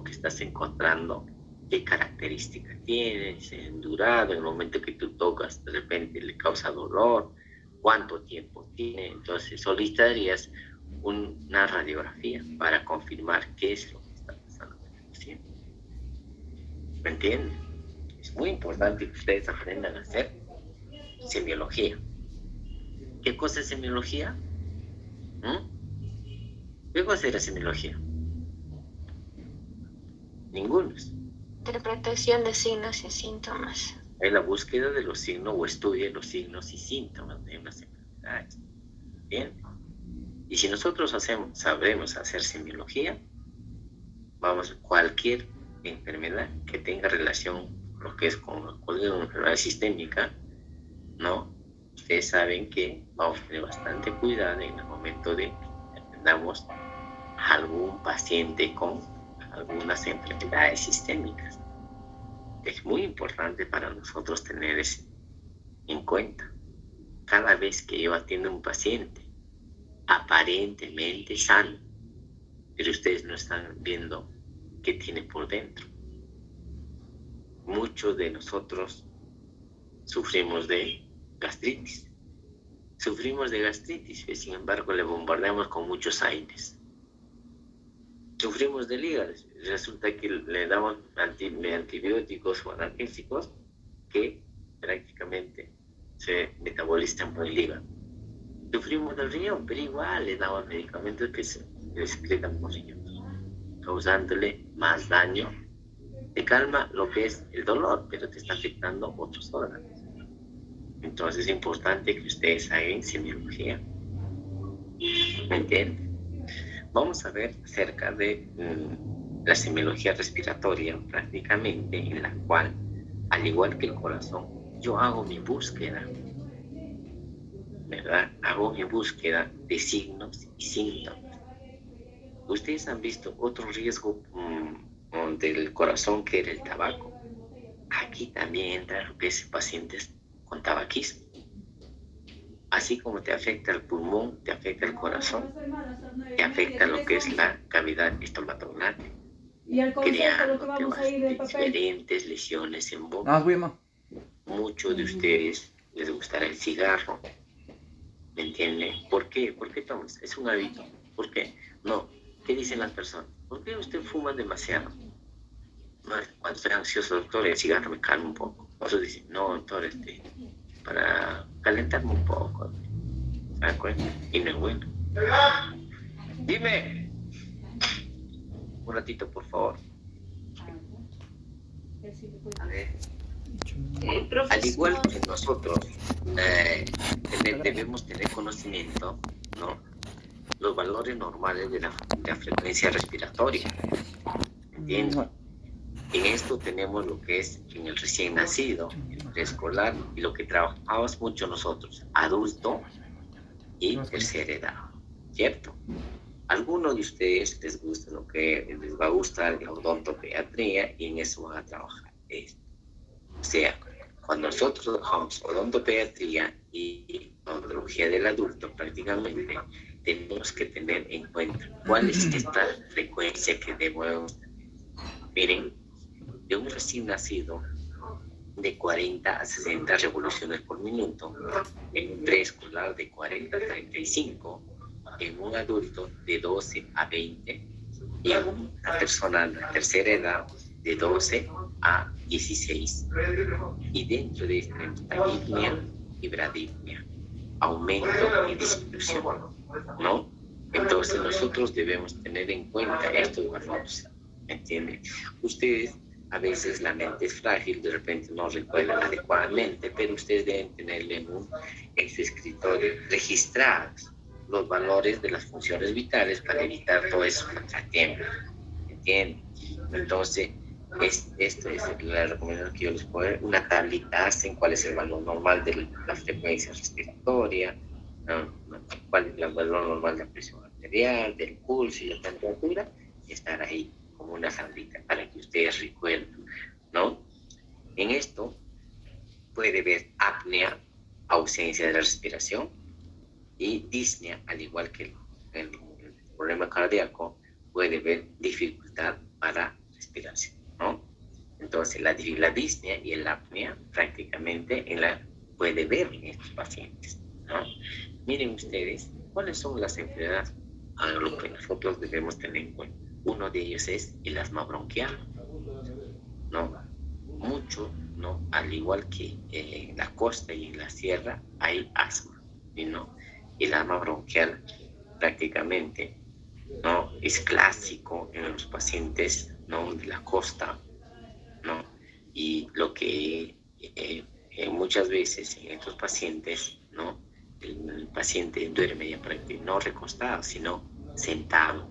que estás encontrando, qué características tienen, si es endurado, en el momento que tú tocas, de repente le causa dolor, cuánto tiempo tiene. Entonces solicitarías una radiografía para confirmar qué es lo que está pasando con el paciente. ¿Me entienden? Es muy importante que ustedes aprendan a hacer semiología. ¿Qué cosa es semiología? ¿Qué cosa es la semiología? Ninguno. Interpretación de signos y síntomas. Es la búsqueda de los signos o estudio de los signos y síntomas de unas enfermedades. Bien. Y si nosotros sabremos hacer semiología, vamos a cualquier enfermedad que tenga relación con lo que es con una enfermedad sistémica, ¿no? Ustedes saben que vamos a tener bastante cuidado en el momento de que atendamos a algún paciente con algunas enfermedades sistémicas. Es muy importante para nosotros tener eso en cuenta. Cada vez que yo atiendo a un paciente, aparentemente sano, pero ustedes no están viendo qué tiene por dentro. Muchos de nosotros sufrimos de gastritis. Sufrimos de gastritis, y sin embargo le bombardeamos con muchos aires. Sufrimos del hígado, resulta que le damos antibióticos o analgésicos que prácticamente se metabolizan por el hígado. Sufrimos del riñón, pero igual le damos medicamentos que se excretan por riñón, causándole más daño. Te calma lo que es el dolor, pero te está afectando otros órganos. Entonces es importante que ustedes hagan semiología. ¿Me entienden? Vamos a ver acerca de la semiología respiratoria, prácticamente, en la cual, al igual que el corazón, yo hago mi búsqueda, ¿verdad? Hago mi búsqueda de signos y síntomas. Ustedes han visto otro riesgo del corazón, que era el tabaco. Aquí también entra lo que es pacientes con tabaquismo. Así como te afecta el pulmón, te afecta el corazón, te afecta lo que es la cavidad estomatognática, creando diferentes lesiones en boca. Muchos de ustedes les gustará el cigarro, ¿me entienden? ¿Por qué? ¿Por qué tomas? Es un hábito. ¿Por qué? No. ¿Qué dicen las personas? ¿Por qué usted fuma demasiado? No, cuando estoy ansioso, doctor, el cigarro me calma un poco. Otros dicen, no, doctor, para calentarme un poco. ¿Se dan cuenta? Y no es bueno. Dime. Un ratito, por favor. A ver. Al igual que nosotros, debemos tener conocimiento, ¿no? Los valores normales de la frecuencia respiratoria. ¿Entiendes? En esto tenemos lo que es en el recién nacido, el preescolar, y lo que trabajamos mucho nosotros, adulto y tercera edad, ¿cierto? Algunos de ustedes les gusta lo que les va a gustar la odontopediatría, y en eso van a trabajar esto. O sea, cuando nosotros trabajamos odontopediatría y odontología del adulto, prácticamente tenemos que tener en cuenta cuál es esta frecuencia que debemos tener. Miren, de un recién nacido de 40 a 60 revoluciones por minuto, en un preescolar de 40 a 35, en un adulto de 12 a 20, y en una persona de tercera edad de 12 a 16. Y dentro de esta taquipnea y bradipnea, aumento y disminución, ¿no? Entonces nosotros debemos tener en cuenta estos valores, ¿me entienden? Ustedes, a veces la mente es frágil, de repente no recuerdan adecuadamente, pero ustedes deben tenerle en su escritorio registrados los valores de las funciones vitales para evitar todo eso contratiempo, ¿entienden? Entonces, esto es la recomendación que yo les puedo dar. Una tablita, hacen cuál es el valor normal de la frecuencia respiratoria, cuál es el valor normal de la presión arterial, del pulso y la temperatura, y estar ahí como una tablita para que ustedes recuerden, ¿no? En esto puede ver apnea, ausencia de la respiración, y disnea, al igual que el problema cardíaco, puede ver dificultad para respiración, ¿no? Entonces la disnea y el apnea prácticamente puede ver en estos pacientes, ¿no? Miren ustedes, ¿cuáles son las enfermedades a lo que nosotros debemos tener en cuenta? Uno de ellos es el asma bronquial, ¿no? Mucho, ¿no? Al igual que en la costa y en la sierra hay asma, ¿no? El asma bronquial prácticamente, ¿no? Es clásico en los pacientes, ¿no? De la costa, ¿no? Y lo que muchas veces en estos pacientes, ¿no? El paciente duerme ya prácticamente no recostado, sino sentado,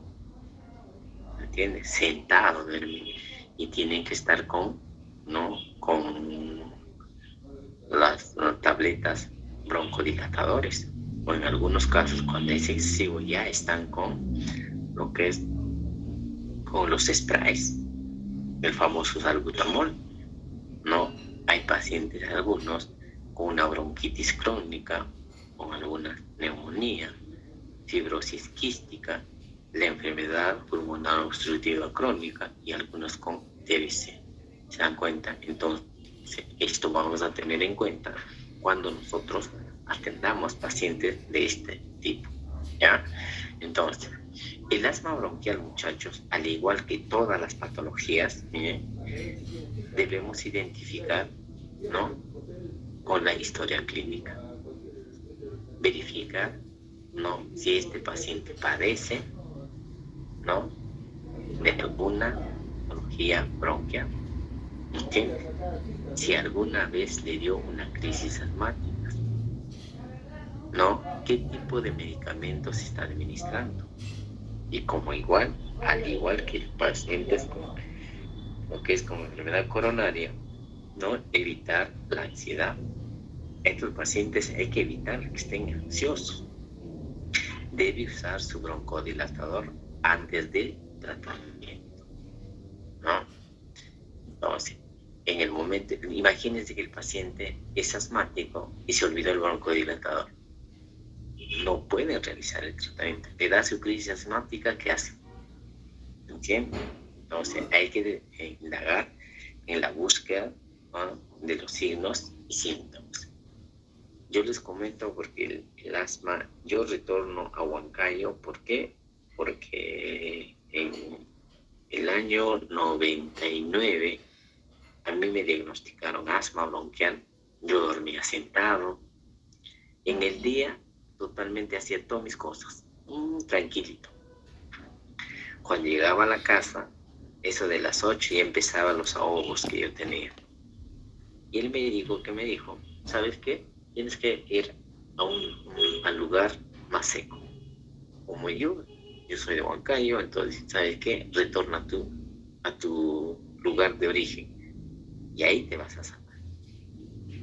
¿entiendes? Sentado duerme, y tienen que estar con las tabletas broncodilatadores, o en algunos casos, cuando es excesivo, ya están con lo que es con los sprays, el famoso salbutamol, ¿no? Hay pacientes, algunos, con una bronquitis crónica, con alguna neumonía, fibrosis quística, la enfermedad pulmonar obstructiva crónica y algunos con TBC. ¿Se dan cuenta? Entonces, esto vamos a tener en cuenta cuando nosotros atendamos pacientes de este tipo, ¿ya? Entonces, el asma bronquial, muchachos, al igual que todas las patologías, debemos identificar, ¿no?, con la historia clínica. Verificar, ¿no?, si este paciente padece, ¿no?, de alguna patología bronquial. ¿Entiendes? Si alguna vez le dio una crisis asmática, ¿no?, qué tipo de medicamentos se está administrando. Y como igual, al igual que pacientes con lo que es como enfermedad coronaria, ¿no?, evitar la ansiedad. Estos pacientes hay que evitar que estén ansiosos. Debe usar su broncodilatador antes del tratamiento, ¿no? Entonces, en el momento, imagínense que el paciente es asmático y se olvidó el broncodilatador. No puede realizar el tratamiento. Le da su crisis asmática, ¿qué hace? ¿Entienden? Entonces, hay que indagar en la búsqueda, ¿no?, de los signos y síntomas. Yo les comento porque el asma, yo retorno a Huancayo, ¿por qué? Porque en el año 99 a mí me diagnosticaron asma bronquial. Yo dormía sentado. En el día totalmente hacía todas mis cosas, tranquilito. Cuando llegaba a la casa, eso de las 8 ya empezaban los ahogos que yo tenía. Y el médico que me dijo, ¿sabes qué? Tienes que ir al lugar más seco. Como yo soy de Huancayo, entonces, ¿sabes qué? Retorna a tu lugar de origen y ahí te vas a sanar.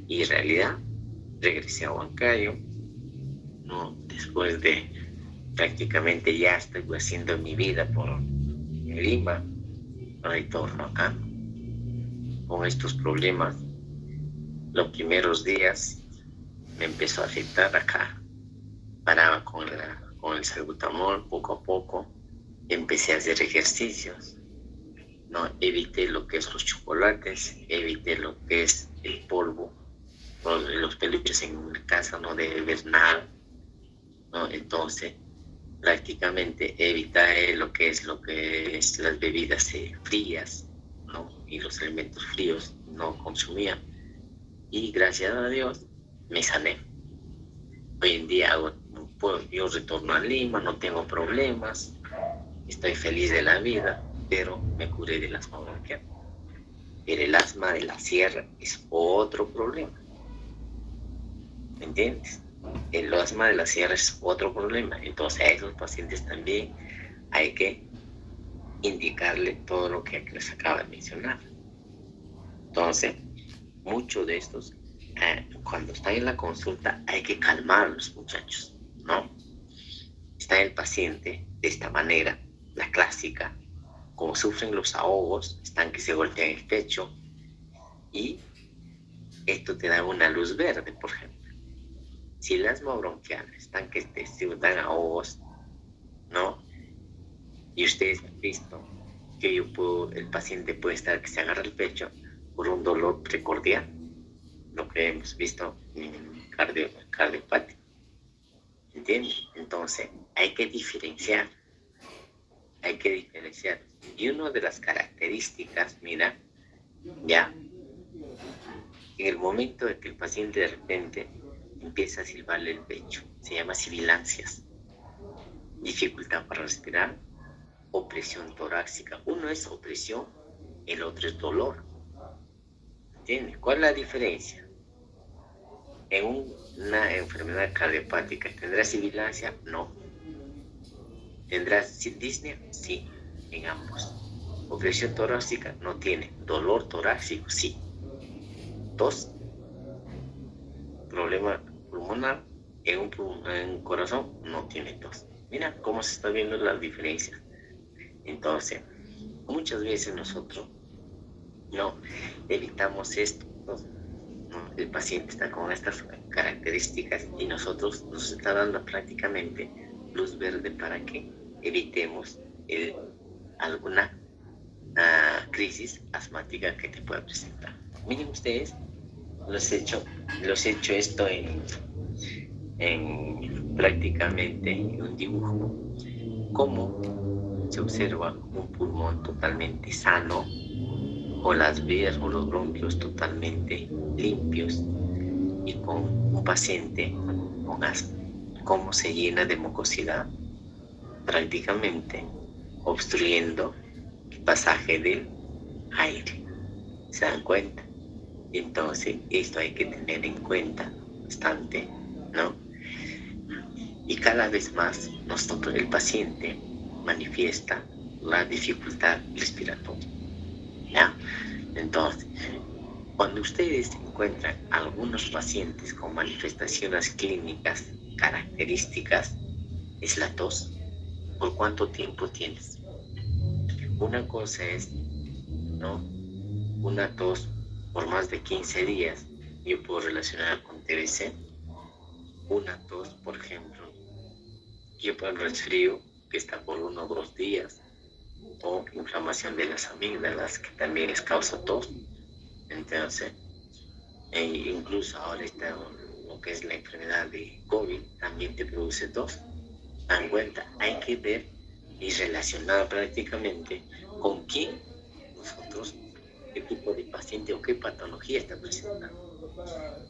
Y en realidad, regresé a Huancayo, ¿no?, después de prácticamente ya estoy haciendo mi vida por Lima, retorno acá con estos problemas. Los primeros días me empezó a afectar acá, paraba con el salbutamol, poco a poco empecé a hacer ejercicios, ¿no? Evité lo que es los chocolates, evité lo que es el polvo, los peluches en casa, no debe ver nada, ¿no? Entonces, prácticamente evité lo que es las bebidas frías, ¿no?, y los alimentos fríos no consumía. Y gracias a Dios me sané. Hoy en día yo retorno a Lima, no tengo problemas, estoy feliz de la vida, pero me curé del asma bronquial. Pero el asma de la sierra es otro problema, ¿me entiendes? El asma de la sierra es otro problema. Entonces a esos pacientes también hay que indicarle todo lo que les acabo de mencionar. Entonces, muchos de estos, cuando están en la consulta, hay que calmarlos, muchachos, ¿no? Está el paciente de esta manera, la clásica, como sufren los ahogos, están que se golpean el pecho, y esto te da una luz verde, por ejemplo. Si el asma bronquial están que se dan ahogos, ¿no?, y ustedes han visto que el paciente puede estar que se agarra el pecho por un dolor precordial, lo que hemos visto en cardiopático, ¿entienden? Entonces hay que diferenciar. Y una de las características, mira, ya, en el momento de que el paciente de repente empieza a silbarle el pecho, se llama sibilancias, dificultad para respirar, opresión torácica. Uno es opresión, el otro es dolor. ¿Entiendes? ¿Cuál es la diferencia? En una enfermedad cardiopática, ¿tendrá sibilancia? No. ¿Tendrá disnea? Sí, en ambos. Opresión torácica no tiene. Dolor torácico, sí. Tos, problema pulmonar, en un corazón no tiene tos. Mira cómo se está viendo las diferencias. Entonces, muchas veces nosotros no evitamos esto, ¿no? El paciente está con estas características y nosotros nos está dando prácticamente luz verde para que evitemos alguna crisis asmática que te pueda presentar. Miren ustedes, los he hecho esto en prácticamente un dibujo, cómo se observa un pulmón totalmente sano, o las vías o los bronquios totalmente limpios, y con un paciente con asma, cómo se llena de mucosidad, prácticamente obstruyendo el pasaje del aire. ¿Se dan cuenta? Entonces, esto hay que tener en cuenta bastante, ¿no? Y cada vez más el paciente manifiesta la dificultad respiratoria, ¿ya? Entonces, cuando ustedes encuentran algunos pacientes con manifestaciones clínicas características, es la tos. ¿Por cuánto tiempo tienes? Una cosa es, ¿no?, una tos por más de 15 días, yo puedo relacionar con TBC. Una tos, por ejemplo, yo puedo resfrío, que está por 1 o 2 días, o inflamación de las amígdalas, que también les causa tos. Entonces, incluso ahora está lo que es la enfermedad de COVID, también te produce tos. Dan cuenta, hay que ver y relacionar prácticamente con quién nosotros, qué tipo de paciente o qué patología está presentando.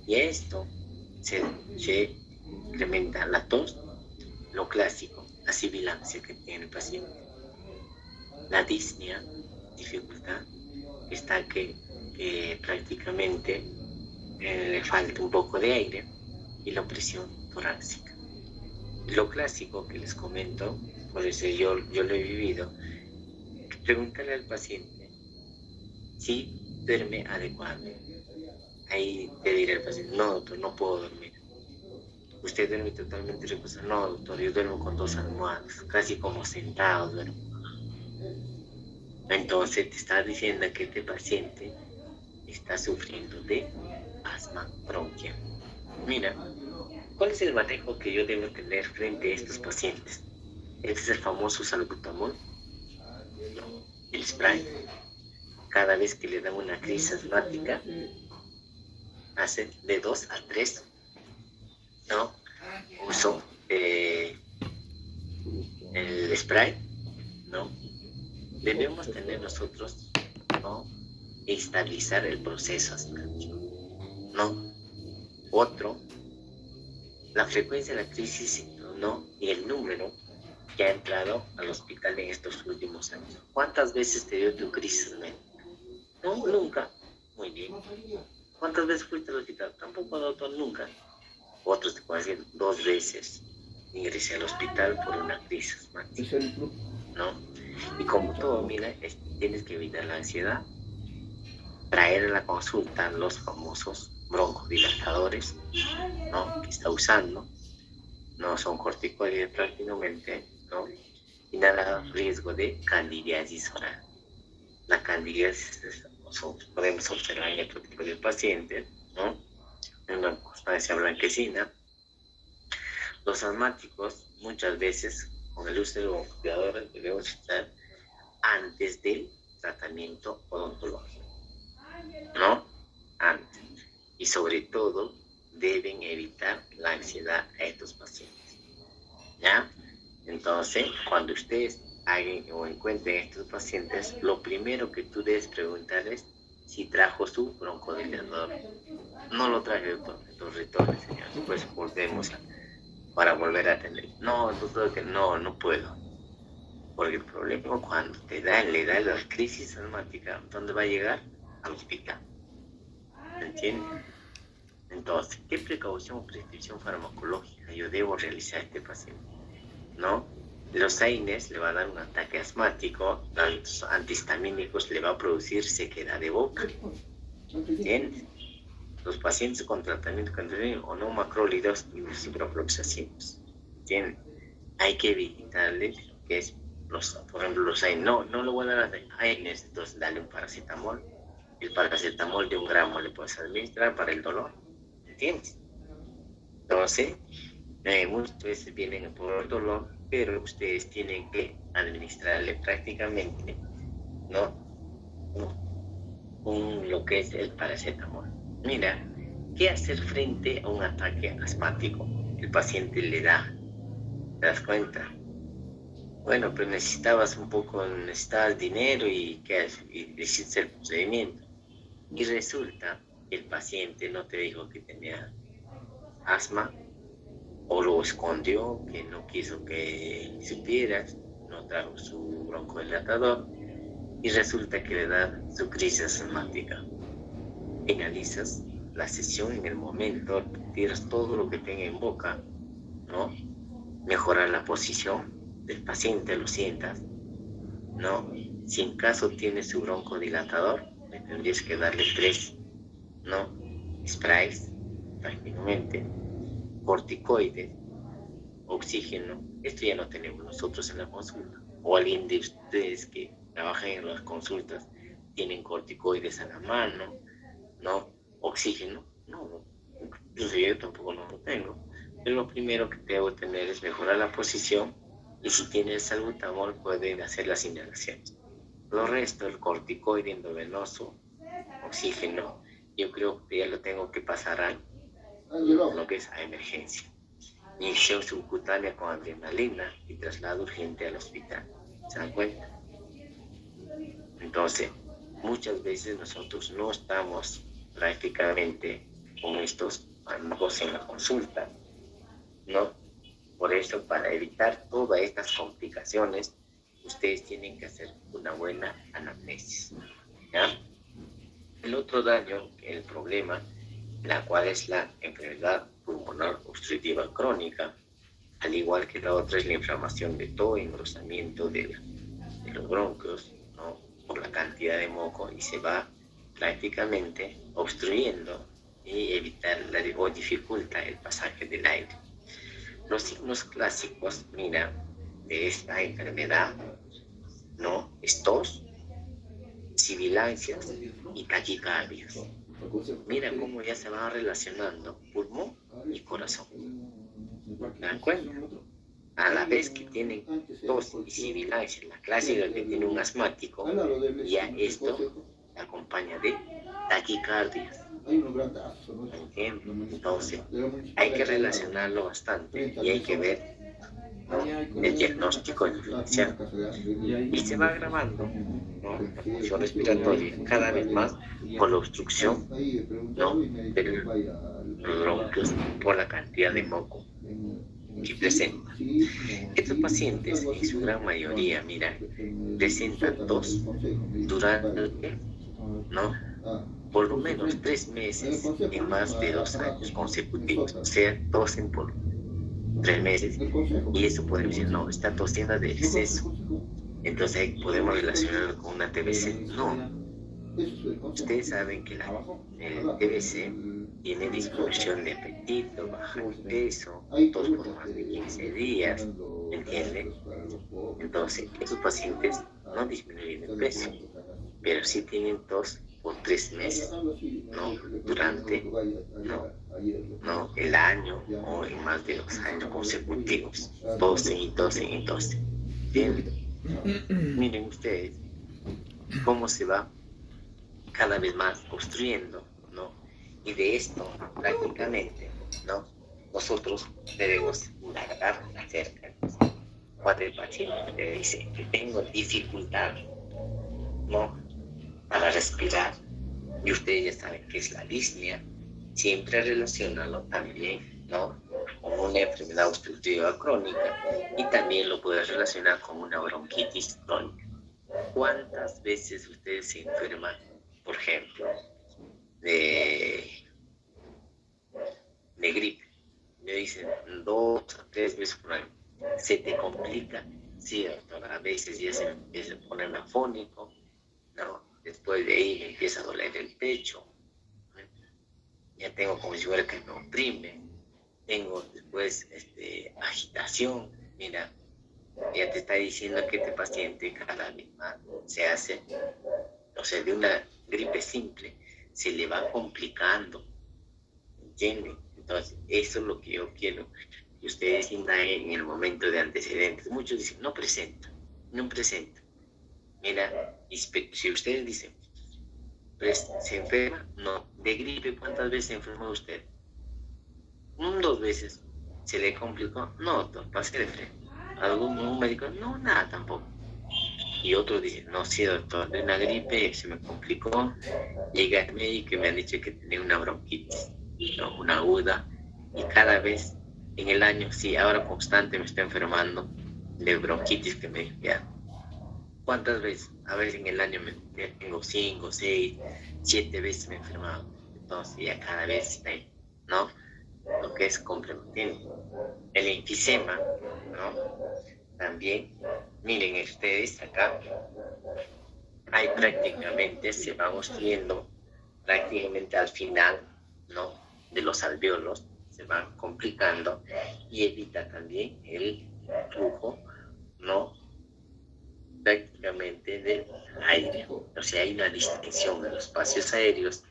Y esto se incrementa la tos, lo clásico, la sibilancia que tiene el paciente, la disnea, dificultad, está que prácticamente le falta un poco de aire, y la opresión torácica. Lo clásico que les comento, por eso yo lo he vivido, preguntarle al paciente si duerme adecuadamente. Ahí te dirá el paciente, no doctor, no puedo dormir. ¿Usted duerme totalmente reposado? No doctor, yo duermo con 2 almohadas, casi como sentado duermo. Entonces te está diciendo que este paciente está sufriendo de asma bronquial. Mira, ¿cuál es el manejo que yo debo tener frente a estos pacientes? Este es el famoso salbutamol, ¿no?, el spray. Cada vez que le dan una crisis asmática, hace de 2 a 3, ¿no?, uso el spray, ¿no? Debemos tener nosotros, ¿no?, estabilizar el proceso asmático, ¿no? Otro, la frecuencia de la crisis, ¿no?, y el número que ha entrado al hospital en estos últimos años. ¿Cuántas veces te dio tu crisis médica? No, nunca. Muy bien. ¿Cuántas veces fuiste al hospital? Tampoco, doctor, nunca. Otros te pueden decir 2 veces ingresé al hospital por una crisis asmática, ¿no? Y como todo, mira, tienes que evitar la ansiedad, traer a la consulta los famosos broncodilatadores, ¿no?, que está usando. No son corticoides prácticamente, ¿no? Y nada riesgo de candidiasis oral. La candidiasis podemos observar en otro tipo de pacientes, ¿no?, en una sustancia blanquecina. Los asmáticos, muchas veces, con el uso de broncoaspiradores, debemos estar antes del tratamiento odontológico, ¿no? Antes. Y sobre todo, deben evitar la ansiedad a estos pacientes, ¿ya? Entonces, cuando ustedes hagan o encuentren estos pacientes, lo primero que tú debes preguntar es si trajo su broncodilatador. No lo traje, doctor. Entonces retorne, señor. Después volvemos para volver a atender. No, doctor, que no puedo. Porque el problema cuando le da la crisis asmática, ¿dónde va a llegar? Al hospital. ¿Me entiendes? Entonces, ¿qué precaución o prescripción farmacológica yo debo realizar a este paciente? ¿No? Los AINES le va a dar un ataque asmático, los antihistamínicos le va a producir sequedad de boca. ¿Entiendes? Los pacientes con tratamiento con o no macrólidos y ciprofloxacinos. ¿Entiendes? Hay que evitarle lo que es, por ejemplo, los AINES. No le voy a dar AINES, entonces dale un paracetamol. El paracetamol de 1 gramo le puedes administrar para el dolor. ¿Entiendes? Entonces, Muchas veces vienen por el dolor, pero ustedes tienen que administrarle prácticamente, ¿no? Lo que es el paracetamol. Mira, ¿qué hacer frente a un ataque asmático? El paciente le da, ¿te das cuenta? Bueno, pero necesitabas dinero y hiciste el procedimiento. Y resulta que el paciente no te dijo que tenía asma, o lo escondió, que no quiso que supieras, no trajo su broncodilatador, y resulta que le da su crisis asmática. Finalizas la sesión en el momento, tiras todo lo que tenga en boca, ¿no? Mejorar la posición del paciente, lo sientas, ¿no? Si en caso tiene su broncodilatador, le tendrías que darle 3, ¿no? Sprays, prácticamente, corticoides, oxígeno. Esto ya no tenemos nosotros en la consulta. O alguien de ustedes que trabajan en las consultas tienen corticoides a la mano, ¿no? Oxígeno, no. Yo tampoco no lo tengo. Pero lo primero que debo tener es mejorar la posición, y si tienes salbutamol pueden hacer las inhalaciones. Lo resto, el corticoide endovenoso, oxígeno, yo creo que ya lo tengo que pasar a lo que es a emergencia. Inyección subcutánea con adrenalina y traslado urgente al hospital. ¿Se dan cuenta? Entonces, muchas veces nosotros no estamos prácticamente con estos fármacos en la consulta, ¿no? Por eso, para evitar todas estas complicaciones, ustedes tienen que hacer una buena anamnesis, ¿ya? El otro daño, el problema, la cual es la enfermedad pulmonar obstructiva crónica, al igual que la otra es la inflamación de todo engrosamiento de los bronquios, ¿no? Por la cantidad de moco, y se va prácticamente obstruyendo y o dificulta el pasaje del aire. Los signos clásicos, mira, de esta enfermedad, ¿no? Es tos, sibilancias y taquicardias. Mira cómo ya se van relacionando pulmón y corazón. ¿Se dan cuenta? A la vez que tienen tos y sibilancias, la clásica que tiene un asmático, ya esto acompaña de taquicardias. ¿Entiendes? Entonces, hay que relacionarlo bastante y hay que ver, ¿no? El diagnóstico diferencial. Y se va agravando, ¿no? La función respiratoria cada vez más por la obstrucción, ¿no? Del bronquios, por la cantidad de moco que presenta. Estos pacientes, en su gran mayoría, mira, presentan tos durante, ¿no? Por lo menos 3 meses en más de 2 años consecutivos. O sea, tosen por 3 meses. Y eso podemos decir, no, está tosiendo de exceso. Entonces ahí podemos relacionarlo con una TBC. No. Ustedes saben que el TBC tiene disminución de apetito, baja de peso, tos por más de 15 días, ¿entienden? Entonces, esos pacientes no disminuyen de peso, pero sí tienen tos por 3 meses, ¿no? Durante, ¿no? El año o en más de 2 años consecutivos. Tosen y tosen y tosen. ¿Entienden? Miren ustedes cómo se va cada vez más obstruyendo, ¿no? Y de esto, prácticamente, ¿no? Nosotros debemos indagar acerca. Cuando el paciente te dice que tengo dificultad, ¿no? Para respirar, y ustedes ya saben que es la disnea, siempre relacionalo también, ¿no? Con una enfermedad obstructiva crónica, y también lo puedes relacionar con una bronquitis crónica. ¿Cuántas veces ustedes se enferman, por ejemplo, de gripe? Me dicen 2 o 3 veces por año. Se te complica, cierto, a veces ya se empieza a poner afónico, ¿no? Después de ahí me empieza a doler el pecho, ¿no? Ya tengo como si fuera que me oprime, tengo después agitación. Mira, ya te está diciendo que este paciente cada vez más se hace, o sea, de una gripe simple se le va complicando, ¿entienden? Entonces, eso es lo que yo quiero y ustedes indaguen en el momento de antecedentes. Muchos dicen, no presenta. Mira, si ustedes dicen, ¿se enferma? No. ¿De gripe cuántas veces se enfermó usted? 2 veces. ¿Se le complicó? No, doctor, pase de frente. ¿Un médico? No, nada tampoco. Y otros dicen, no, sí, doctor, de una gripe se me complicó. Llegué al médico y me han dicho que tenía una bronquitis, ¿no? Una aguda. Y cada vez en el año, sí, ahora constante me estoy enfermando de bronquitis que me ya. ¿Cuántas veces? A veces en el año tengo 5, 6, 7 veces me he enfermado. Entonces ya cada vez está ahí, ¿no? Lo que es complemento. El enfisema, ¿no? También, miren ustedes acá, hay prácticamente, se va construyendo prácticamente al final, ¿no? De los alvéolos, se van complicando y evita también el flujo, ¿no? Prácticamente del aire. O sea, hay una distinción en los espacios aéreos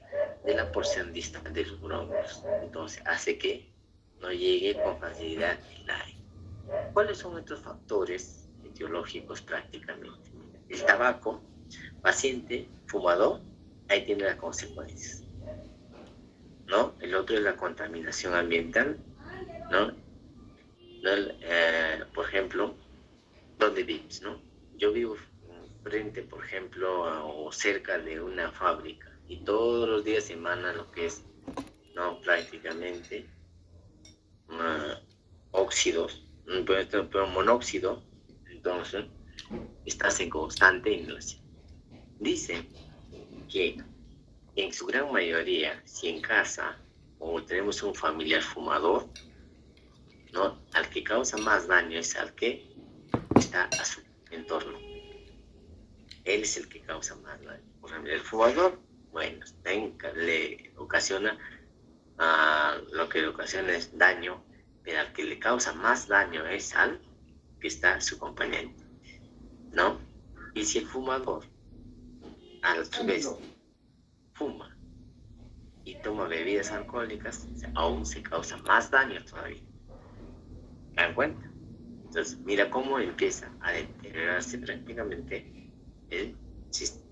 de la porción distal de los bronquios. Entonces, hace que no llegue con facilidad el aire. ¿Cuáles son estos factores etiológicos prácticamente? El tabaco, paciente, fumador, ahí tiene las consecuencias, ¿no? El otro es la contaminación ambiental, ¿no? Por ejemplo, ¿dónde vives, no? Yo vivo frente, por ejemplo, o cerca de una fábrica y todos los días se emana lo que es, ¿no? Prácticamente óxidos, pero monóxido, entonces estás en constante inhalación. Dicen que en su gran mayoría, si en casa o tenemos un familiar fumador, ¿no? Al que causa más daño es al que está a su entorno. Él es el que causa más daño. Por ejemplo, el fumador, bueno, le ocasiona, lo que le ocasiona es daño, pero al que le causa más daño es al que está su compañero, ¿no? Y si el fumador, a su vez, fuma y toma bebidas alcohólicas, aún se causa más daño todavía. ¿Se dan cuenta? Entonces, mira cómo empieza a deteriorarse prácticamente el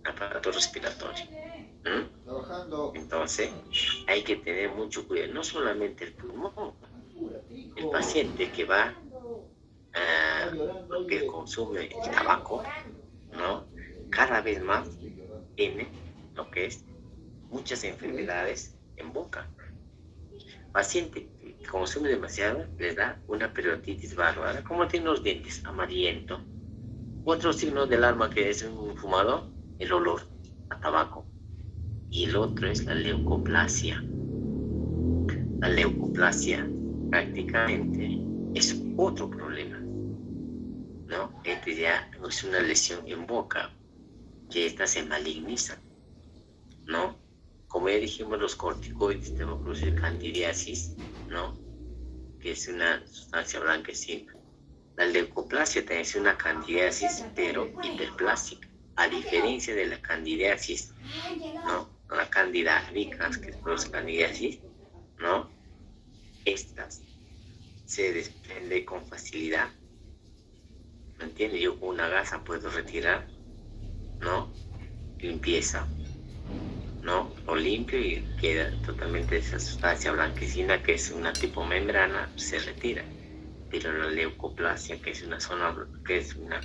aparato respiratorio. Entonces, hay que tener mucho cuidado, no solamente el pulmón, el paciente que va, que consume el tabaco, ¿no? Cada vez más tiene lo que es muchas enfermedades en boca. Paciente que consume demasiado le da una periodontitis bárbara, como tiene los dientes amarillento. Otro signo del alma que es un fumador, el olor a tabaco. Y el otro es la leucoplasia. La leucoplasia prácticamente es otro problema, ¿no? Este ya es una lesión en boca, que esta se maligniza, ¿no? Como ya dijimos, los corticoides te van a producir candidiasis, ¿no? Que es una sustancia blanquecina. La leucoplasia también es una candidiasis, pero hiperplástica. A diferencia de la candidiasis, ¿no? La candida albicans, que produce candidiasis, ¿no? Estas se desprende con facilidad. ¿Me entiendes? Yo con una gasa puedo retirar, ¿no? Limpieza, ¿no? Lo limpio y queda totalmente esa sustancia blanquecina, que es una tipo membrana, se retira. Pero la leucoplasia, que es una zona, que es una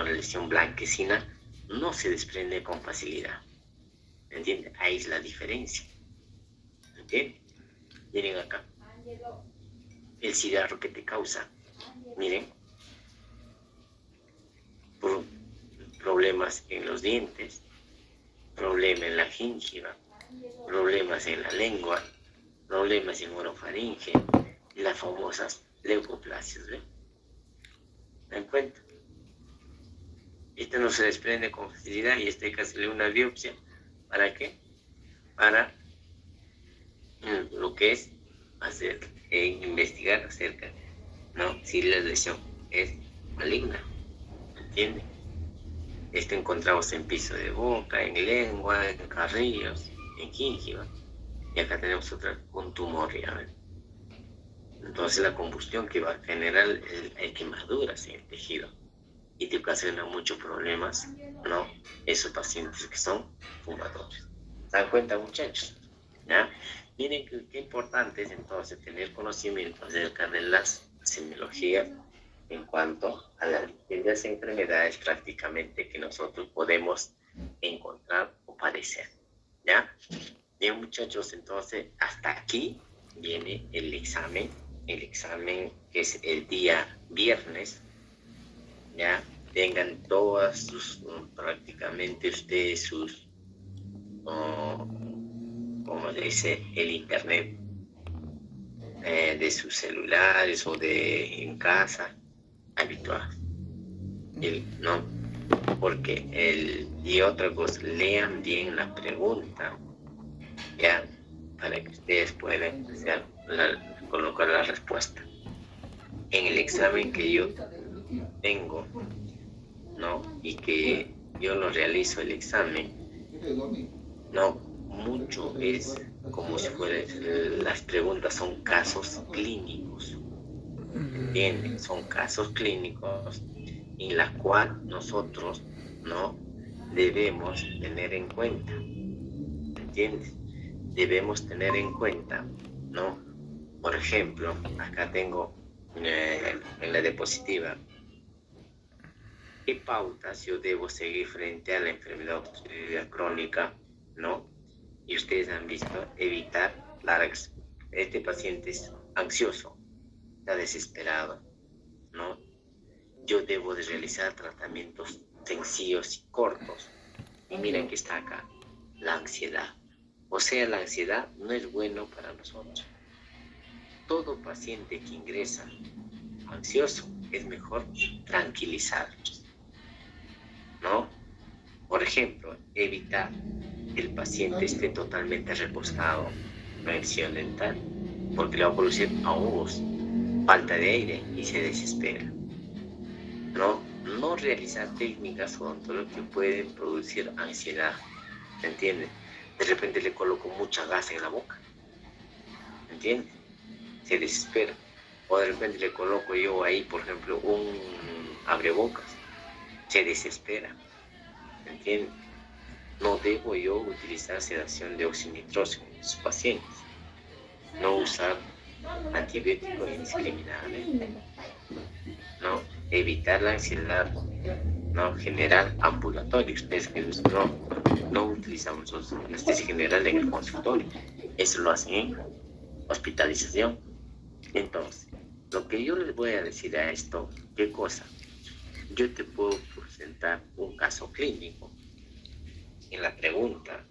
lesión blanquecina, no se desprende con facilidad. ¿Me entiendes? Ahí es la diferencia. ¿Me entiendes? Miren acá. El cigarro que te causa. Miren. Problemas en los dientes, problemas en la gingiva, problemas en la lengua, problemas en orofaringe, las famosas leucoplasias, ¿ven? ¿Se dan cuenta? Esto no se desprende con facilidad y hay que hacerle una biopsia. ¿Para qué? Para lo que es hacer, investigar acerca, ¿no? Si la lesión es maligna, ¿entiendes? Esto encontramos en piso de boca, en lengua, en carrillos, en gingiva. Y acá tenemos un tumor, ya ven. Entonces la combustión que va a generar hay quemaduras en el tejido y te ocasiona muchos problemas, ¿no? Esos pacientes que son fumadores. ¿Se dan cuenta, muchachos? ¿Ya? Miren qué importante es entonces tener conocimiento acerca de las semiologías en cuanto a las distintas enfermedades prácticamente que nosotros podemos encontrar o padecer. ¿Ya? Bien, muchachos, entonces hasta aquí viene el examen que es el día viernes. Ya tengan todas sus, prácticamente ustedes sus, como dice, el internet de sus celulares o de en casa habitual, ¿no? Porque y otra cosa, lean bien la pregunta, ya, para que ustedes puedan colocar la respuesta. En el examen que yo tengo, ¿no? Y que yo lo realizo el examen, no, mucho es como si fuera, las preguntas son casos clínicos, ¿entienden? Son casos clínicos en la cual nosotros, ¿no? Debemos tener en cuenta, ¿entiendes? Debemos tener en cuenta, ¿no? Por ejemplo, acá tengo en la diapositiva, ¿qué pautas yo debo seguir frente a la enfermedad obstructiva crónica, ¿no? Y ustedes han visto, evitar largas. Este paciente es ansioso, está desesperado, ¿no? Yo debo de realizar tratamientos sencillos y cortos. Y miren que está acá, la ansiedad. O sea, la ansiedad no es bueno para nosotros. Todo paciente que ingresa ansioso es mejor tranquilizarlos, ¿no? Por ejemplo, evitar que el paciente esté totalmente reposado, presión dental, porque le va a producir ahogos, falta de aire y se desespera. No realizar técnicas odontológicas que pueden producir ansiedad, ¿me entiendes? De repente le coloco mucha gasa en la boca, ¿me entiendes? Se desespera. O de repente le coloco yo ahí, por ejemplo, un abrebocas, se desespera, ¿me entiendes? No debo yo utilizar sedación de oxinitrósico en sus pacientes. No usar antibióticos indiscriminadamente. No, evitar la ansiedad, no general ambulatoria. Ustedes no utilizamos anestesia general en el consultorio. Eso lo hacen en hospitalización. Entonces, lo que yo les voy a decir a esto, ¿qué cosa? Yo te puedo presentar un caso clínico. En la pregunta,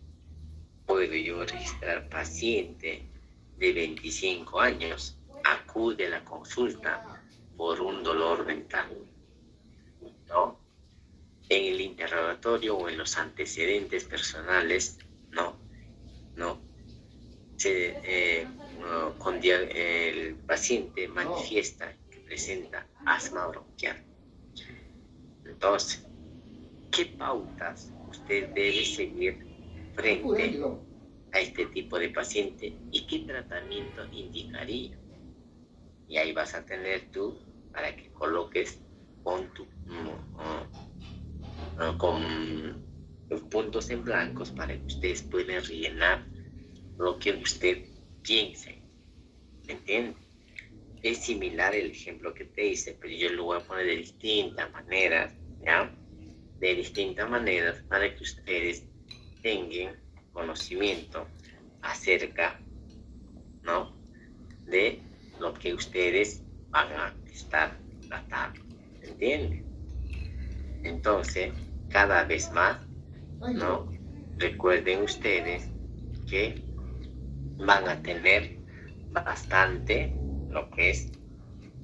¿puedo yo registrar paciente de 25 años? Acude a la consulta por un dolor dental, ¿no? En el interrogatorio o en los antecedentes personales, no. El paciente manifiesta que presenta asma bronquial. Entonces, ¿qué pautas usted debe seguir frente a este tipo de paciente y qué tratamiento indicaría? Y ahí vas a tener tú para que coloques con los puntos en blancos para que ustedes puedan rellenar lo que usted piense. ¿Me entiende? Es similar el ejemplo que te hice, pero yo lo voy a poner de distintas maneras, ¿ya? De distintas maneras para que ustedes tengan conocimiento acerca, ¿no? De lo que ustedes van a estar tratando. ¿Entienden? Entonces, cada vez más, ¿no? Recuerden ustedes que van a tener bastante lo que es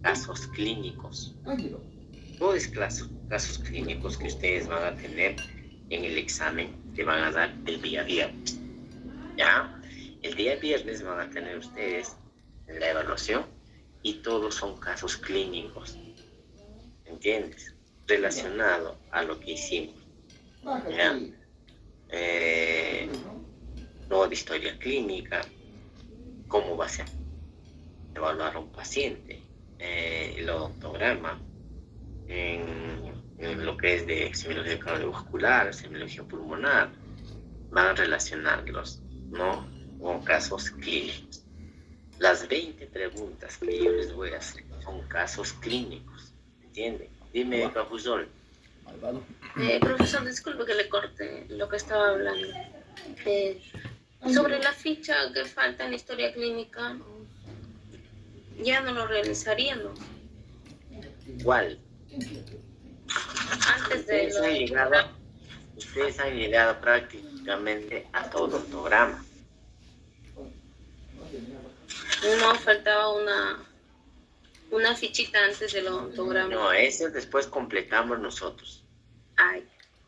casos clínicos. Todos casos clínicos que ustedes van a tener en el examen que van a dar el día viernes. ¿Ya? El día viernes van a tener ustedes la evaluación y todos son casos clínicos. ¿Entiendes? Relacionado a lo que hicimos. ¿Ya? Toda historia clínica, cómo va a ser, evaluar a un paciente, el odontograma, en lo que es de semiología cardiovascular, semiología pulmonar, van a relacionarlos, ¿no? Con casos clínicos. Las 20 preguntas que yo les voy a hacer son casos clínicos, ¿entiende? Dime, profesor. Profesor, disculpe que le corte lo que estaba hablando. Sobre la ficha que falta en historia clínica, ya no lo realizaríamos. ¿Cuál? Antes de Ustedes han llegado prácticamente a todo odontograma. No, faltaba una fichita antes del odontograma. No, eso después completamos nosotros. Ay,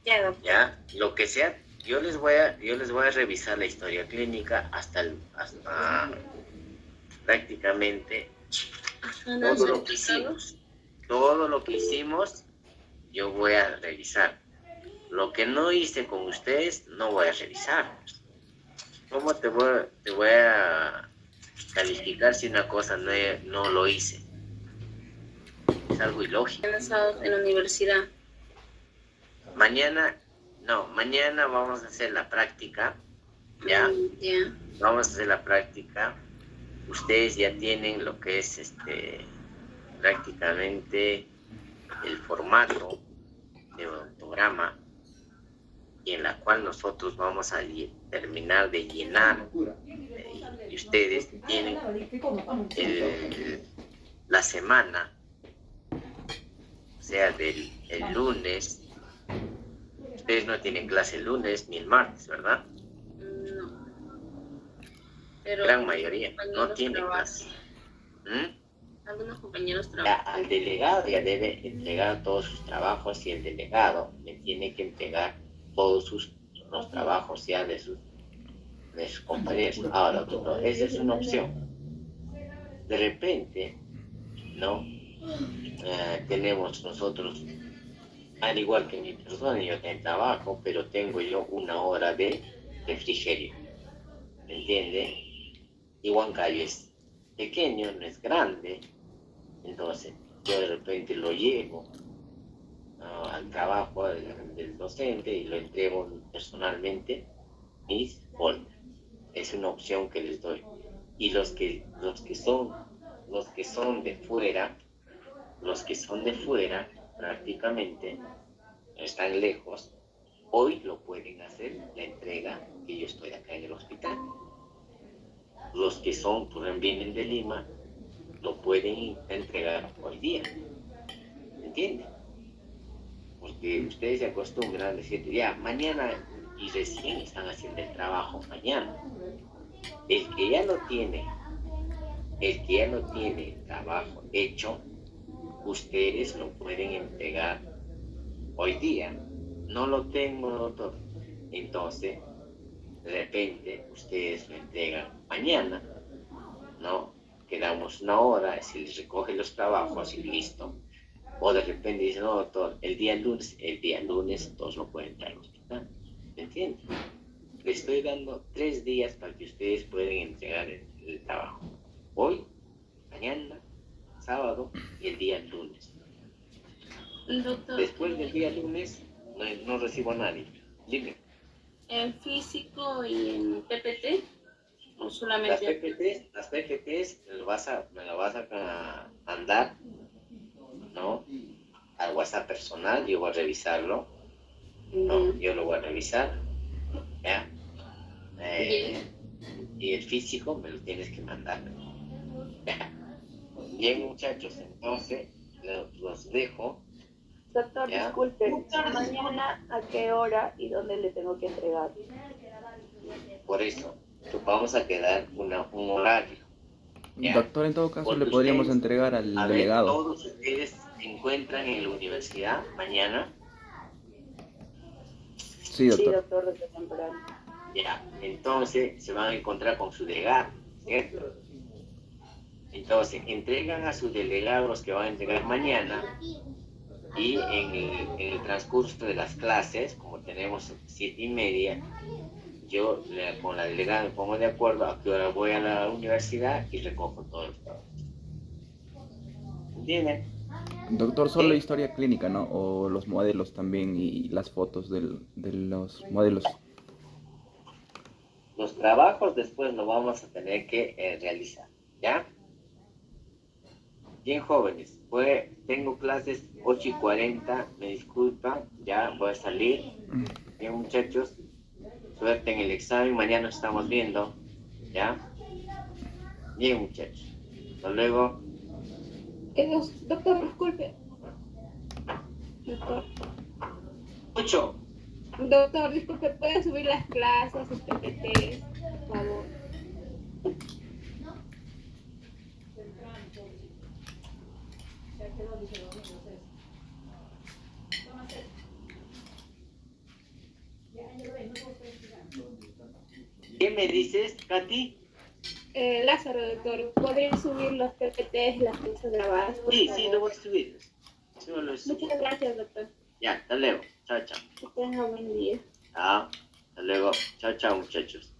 ya, doctor. Ya, lo que sea, yo les voy a revisar la historia clínica hasta prácticamente todo lo que hicimos. Todo lo que hicimos, yo voy a revisar. Lo que no hice con ustedes, no voy a revisar. ¿Cómo te voy a calificar si una cosa no lo hice? Es algo ilógico. En la universidad. Mañana vamos a hacer la práctica, ¿ya? Ya. Vamos a hacer la práctica. Ustedes ya tienen lo que es prácticamente el formato de odontograma, y en la cual nosotros vamos a terminar de llenar, y ustedes tienen la semana, o sea, el lunes. Ustedes no tienen clase el lunes ni el martes, ¿verdad? No. Pero Gran mayoría no tiene clase. Algunos compañeros Ya, trabajan. al delegado ya debe entregar todos sus trabajos, y el delegado me tiene que entregar todos los trabajos ya de sus compañeros. Ahora, esa es una opción. De repente, ¿no? Tenemos nosotros, al igual que mi persona, yo tengo trabajo, pero tengo yo 1 hora de refrigerio, ¿me entiende? Y Huancayo es pequeño, no es grande, entonces yo de repente lo llevo al trabajo del docente y lo entrego personalmente mis folders. Es una opción que les doy. Y los que son de fuera, prácticamente están lejos, hoy lo pueden hacer la entrega, que yo estoy acá en el hospital. Los que son, por ejemplo, vienen de Lima, lo pueden entregar hoy día, ¿entienden? Porque ustedes se acostumbran a decir, ya, mañana, y recién están haciendo el trabajo mañana. El que ya no tiene el trabajo hecho, ustedes lo pueden entregar hoy día. No lo tengo, doctor. Entonces, de repente, ustedes lo entregan mañana, ¿no? Quedamos 1 hora, se les recoge los trabajos y listo. O de repente dicen, no, doctor, el día lunes todos lo pueden traer al hospital. ¿Me entienden? Les estoy dando 3 días para que ustedes puedan entregar el trabajo. Hoy, mañana, sábado y el día lunes. Doctor, Después del día lunes no recibo a nadie. Dime. ¿en físico y en PPT? ¿O solamente? Las PPTs me lo vas a mandar, ¿no? Al WhatsApp personal, yo voy a revisarlo, ¿no? Yo lo voy a revisar, ¿ya? Y el físico me lo tienes que mandar, ¿ya? Bien, muchachos, entonces los dejo. Doctor, ¿Ya? disculpe, mañana a qué hora y dónde le tengo que entregar. Por eso, vamos a quedar un horario. ¿Ya? Doctor, en todo caso Porque le podríamos ustedes, entregar al a ver, delegado. todos ustedes se encuentran en la universidad mañana. Sí, doctor. Sí, doctor, desde temprano. Ya, entonces se van a encontrar con su delegado, ¿cierto? Entonces, entregan a sus delegados que van a entregar mañana, y en el transcurso de las clases, como tenemos 7:30, yo con la delegada me pongo de acuerdo a qué hora voy a la universidad y recojo todos los trabajos. Dime. Doctor, solo Sí. historia clínica, ¿no? O los modelos también y las fotos de los modelos. Los trabajos después lo vamos a tener que realizar, ¿ya? Bien, jóvenes, tengo clases 8:40, me disculpan, ya voy a salir. Bien, muchachos, suerte en el examen, mañana nos estamos viendo, ¿ya? Bien, muchachos, hasta luego. Doctor, disculpe. Doctor. Mucho. Doctor, disculpe, ¿puede subir las clases, sus PPTs, por favor? ¿Qué me dices, Katy? Lázaro, doctor, ¿podría subir los PPTs, las piezas grabadas, por Sí, favor? sí, lo voy a subir. Sí, lo voy a subir. Muchas gracias, doctor. Ya, hasta luego. Chao, chao. Que tenga buen día. Chao, hasta luego. Chao, chao, muchachos.